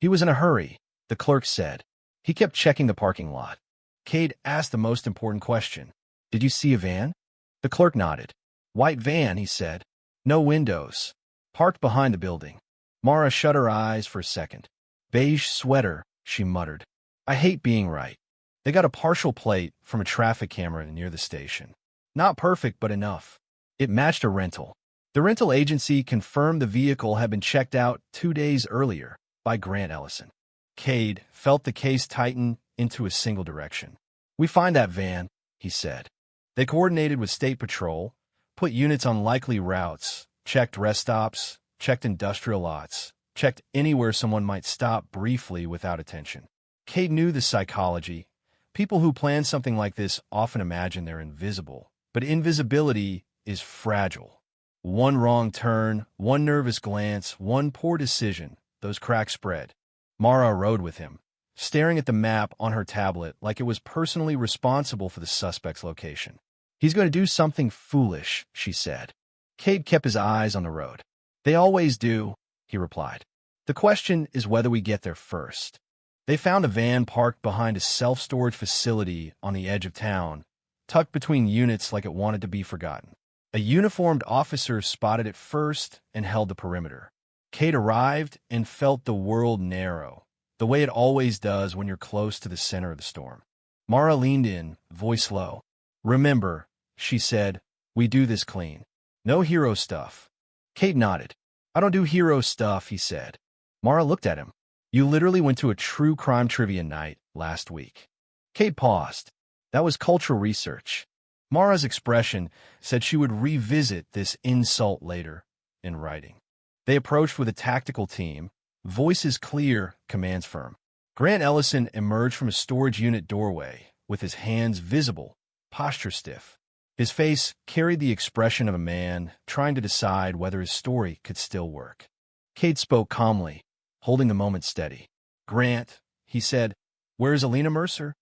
He was in a hurry, the clerk said. He kept checking the parking lot. Cade asked the most important question. Did you see a van? The clerk nodded. White van, he said. No windows. Parked behind the building. Mara shut her eyes for a second. Beige sweater, she muttered. I hate being right. They got a partial plate from a traffic camera near the station. Not perfect, but enough. It matched a rental. The rental agency confirmed the vehicle had been checked out 2 days earlier by Grant Ellison. Cade felt the case tighten into a single direction. We find that van, he said. They coordinated with State Patrol, put units on likely routes, checked rest stops, checked industrial lots, checked anywhere someone might stop briefly without attention. Cade knew the psychology. People who plan something like this often imagine they're invisible. But invisibility is fragile. One wrong turn, one nervous glance, one poor decision, those cracks spread. Mara rode with him, staring at the map on her tablet like it was personally responsible for the suspect's location. He's going to do something foolish, she said. Cade kept his eyes on the road. They always do, he replied. The question is whether we get there first. They found a van parked behind a self-storage facility on the edge of town, tucked between units like it wanted to be forgotten. A uniformed officer spotted it first and held the perimeter. Kate arrived and felt the world narrow, the way it always does when you're close to the center of the storm. Mara leaned in, voice low. "Remember," she said, "we do this clean. No hero stuff." Kate nodded. "I don't do hero stuff," he said. Mara looked at him. "You literally went to a true crime trivia night last week." Kate paused. That was cultural research. Mara's expression said she would revisit this insult later, in writing. They approached with a tactical team, voices clear, commands firm. Grant Ellison emerged from a storage unit doorway, with his hands visible, posture stiff. His face carried the expression of a man trying to decide whether his story could still work. Kate spoke calmly, holding the moment steady. "Grant," he said, "where's Alina Mercer?"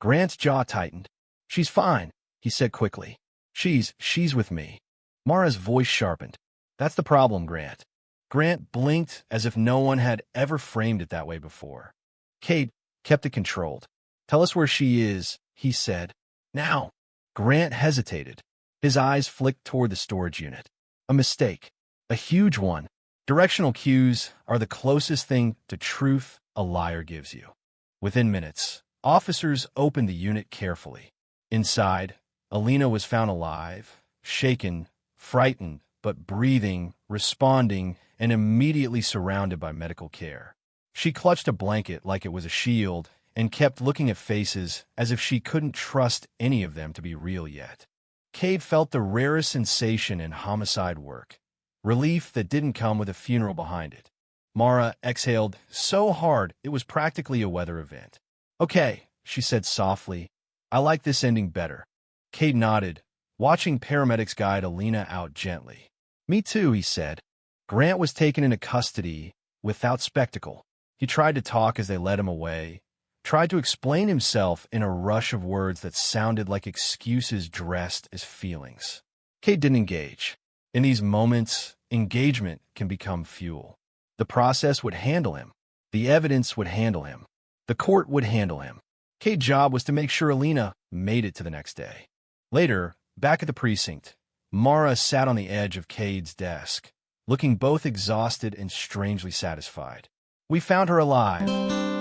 Grant's jaw tightened. "She's fine," he said quickly. She's with me." Mara's voice sharpened. "That's the problem, Grant." Grant blinked as if no one had ever framed it that way before. Kate kept it controlled. "Tell us where she is," he said. "Now." Grant hesitated. His eyes flicked toward the storage unit. A mistake. A huge one. Directional cues are the closest thing to truth a liar gives you. Within minutes, officers opened the unit carefully. Inside, Alina was found alive, shaken, frightened, but breathing, responding, and immediately surrounded by medical care. She clutched a blanket like it was a shield and kept looking at faces as if she couldn't trust any of them to be real yet. Cade felt the rarest sensation in homicide work, relief that didn't come with a funeral behind it. Mara exhaled so hard it was practically a weather event. "Okay," she said softly. "I like this ending better." Cade nodded, watching paramedics guide Alina out gently. "Me too," he said. Grant was taken into custody without spectacle. He tried to talk as they led him away, tried to explain himself in a rush of words that sounded like excuses dressed as feelings. Cade didn't engage. In these moments, engagement can become fuel. The process would handle him. The evidence would handle him. The court would handle him. Cade's job was to make sure Alina made it to the next day. Later, back at the precinct, Mara sat on the edge of Cade's desk, looking both exhausted and strangely satisfied. "We found her alive,"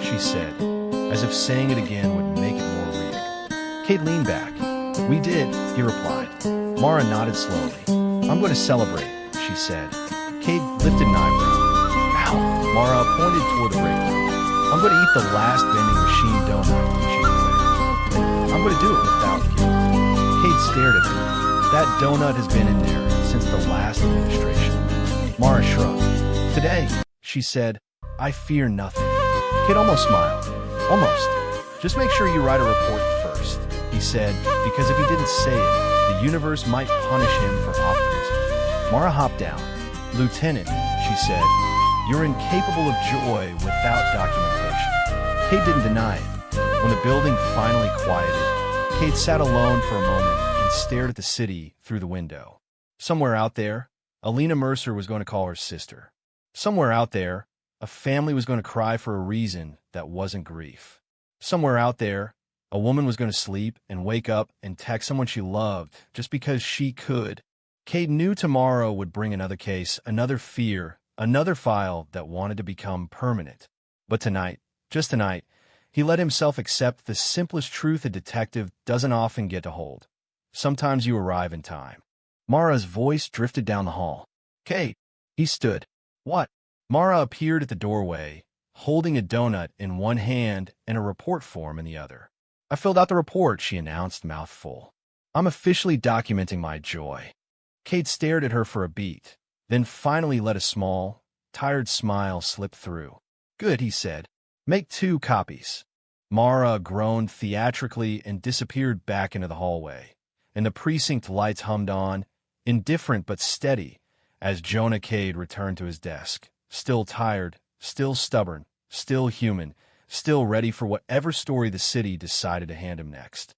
she said, as if saying it again would make it more real. Cade leaned back. "We did," he replied. Mara nodded slowly. "I'm going to celebrate," she said. Cade lifted an eyebrow. "Ow," Mara pointed toward the break room. "I'm going to eat the last vending machine donut," she declared. "And I'm going to do it without guilt." Cade stared at her. "That donut has been in there since the last administration." Mara shrugged. "Today," she said, "I fear nothing." Cade almost smiled. "Almost. Just make sure you write a report first," he said, because if he didn't say it, the universe might punish him for optimism. Mara hopped down. "Lieutenant," she said, "you're incapable of joy without documentation." Cade didn't deny it. When the building finally quieted, Cade sat alone for a moment and stared at the city through the window. Somewhere out there, Alina Mercer was going to call her sister. Somewhere out there, a family was going to cry for a reason that wasn't grief. Somewhere out there, a woman was going to sleep and wake up and text someone she loved just because she could. Cade knew tomorrow would bring another case, another fear, another file that wanted to become permanent. But tonight, just tonight, he let himself accept the simplest truth a detective doesn't often get to hold. Sometimes you arrive in time. Mara's voice drifted down the hall. "Cade." He stood. "What?" Mara appeared at the doorway, holding a donut in one hand and a report form in the other. "I filled out the report," she announced, mouth full. "I'm officially documenting my joy." Cade stared at her for a beat, then finally let a small, tired smile slip through. "Good," he said. "Make 2 copies." Mara groaned theatrically and disappeared back into the hallway, and the precinct lights hummed on, indifferent but steady, as Jonah Cade returned to his desk, still tired, still stubborn, still human, still ready for whatever story the city decided to hand him next.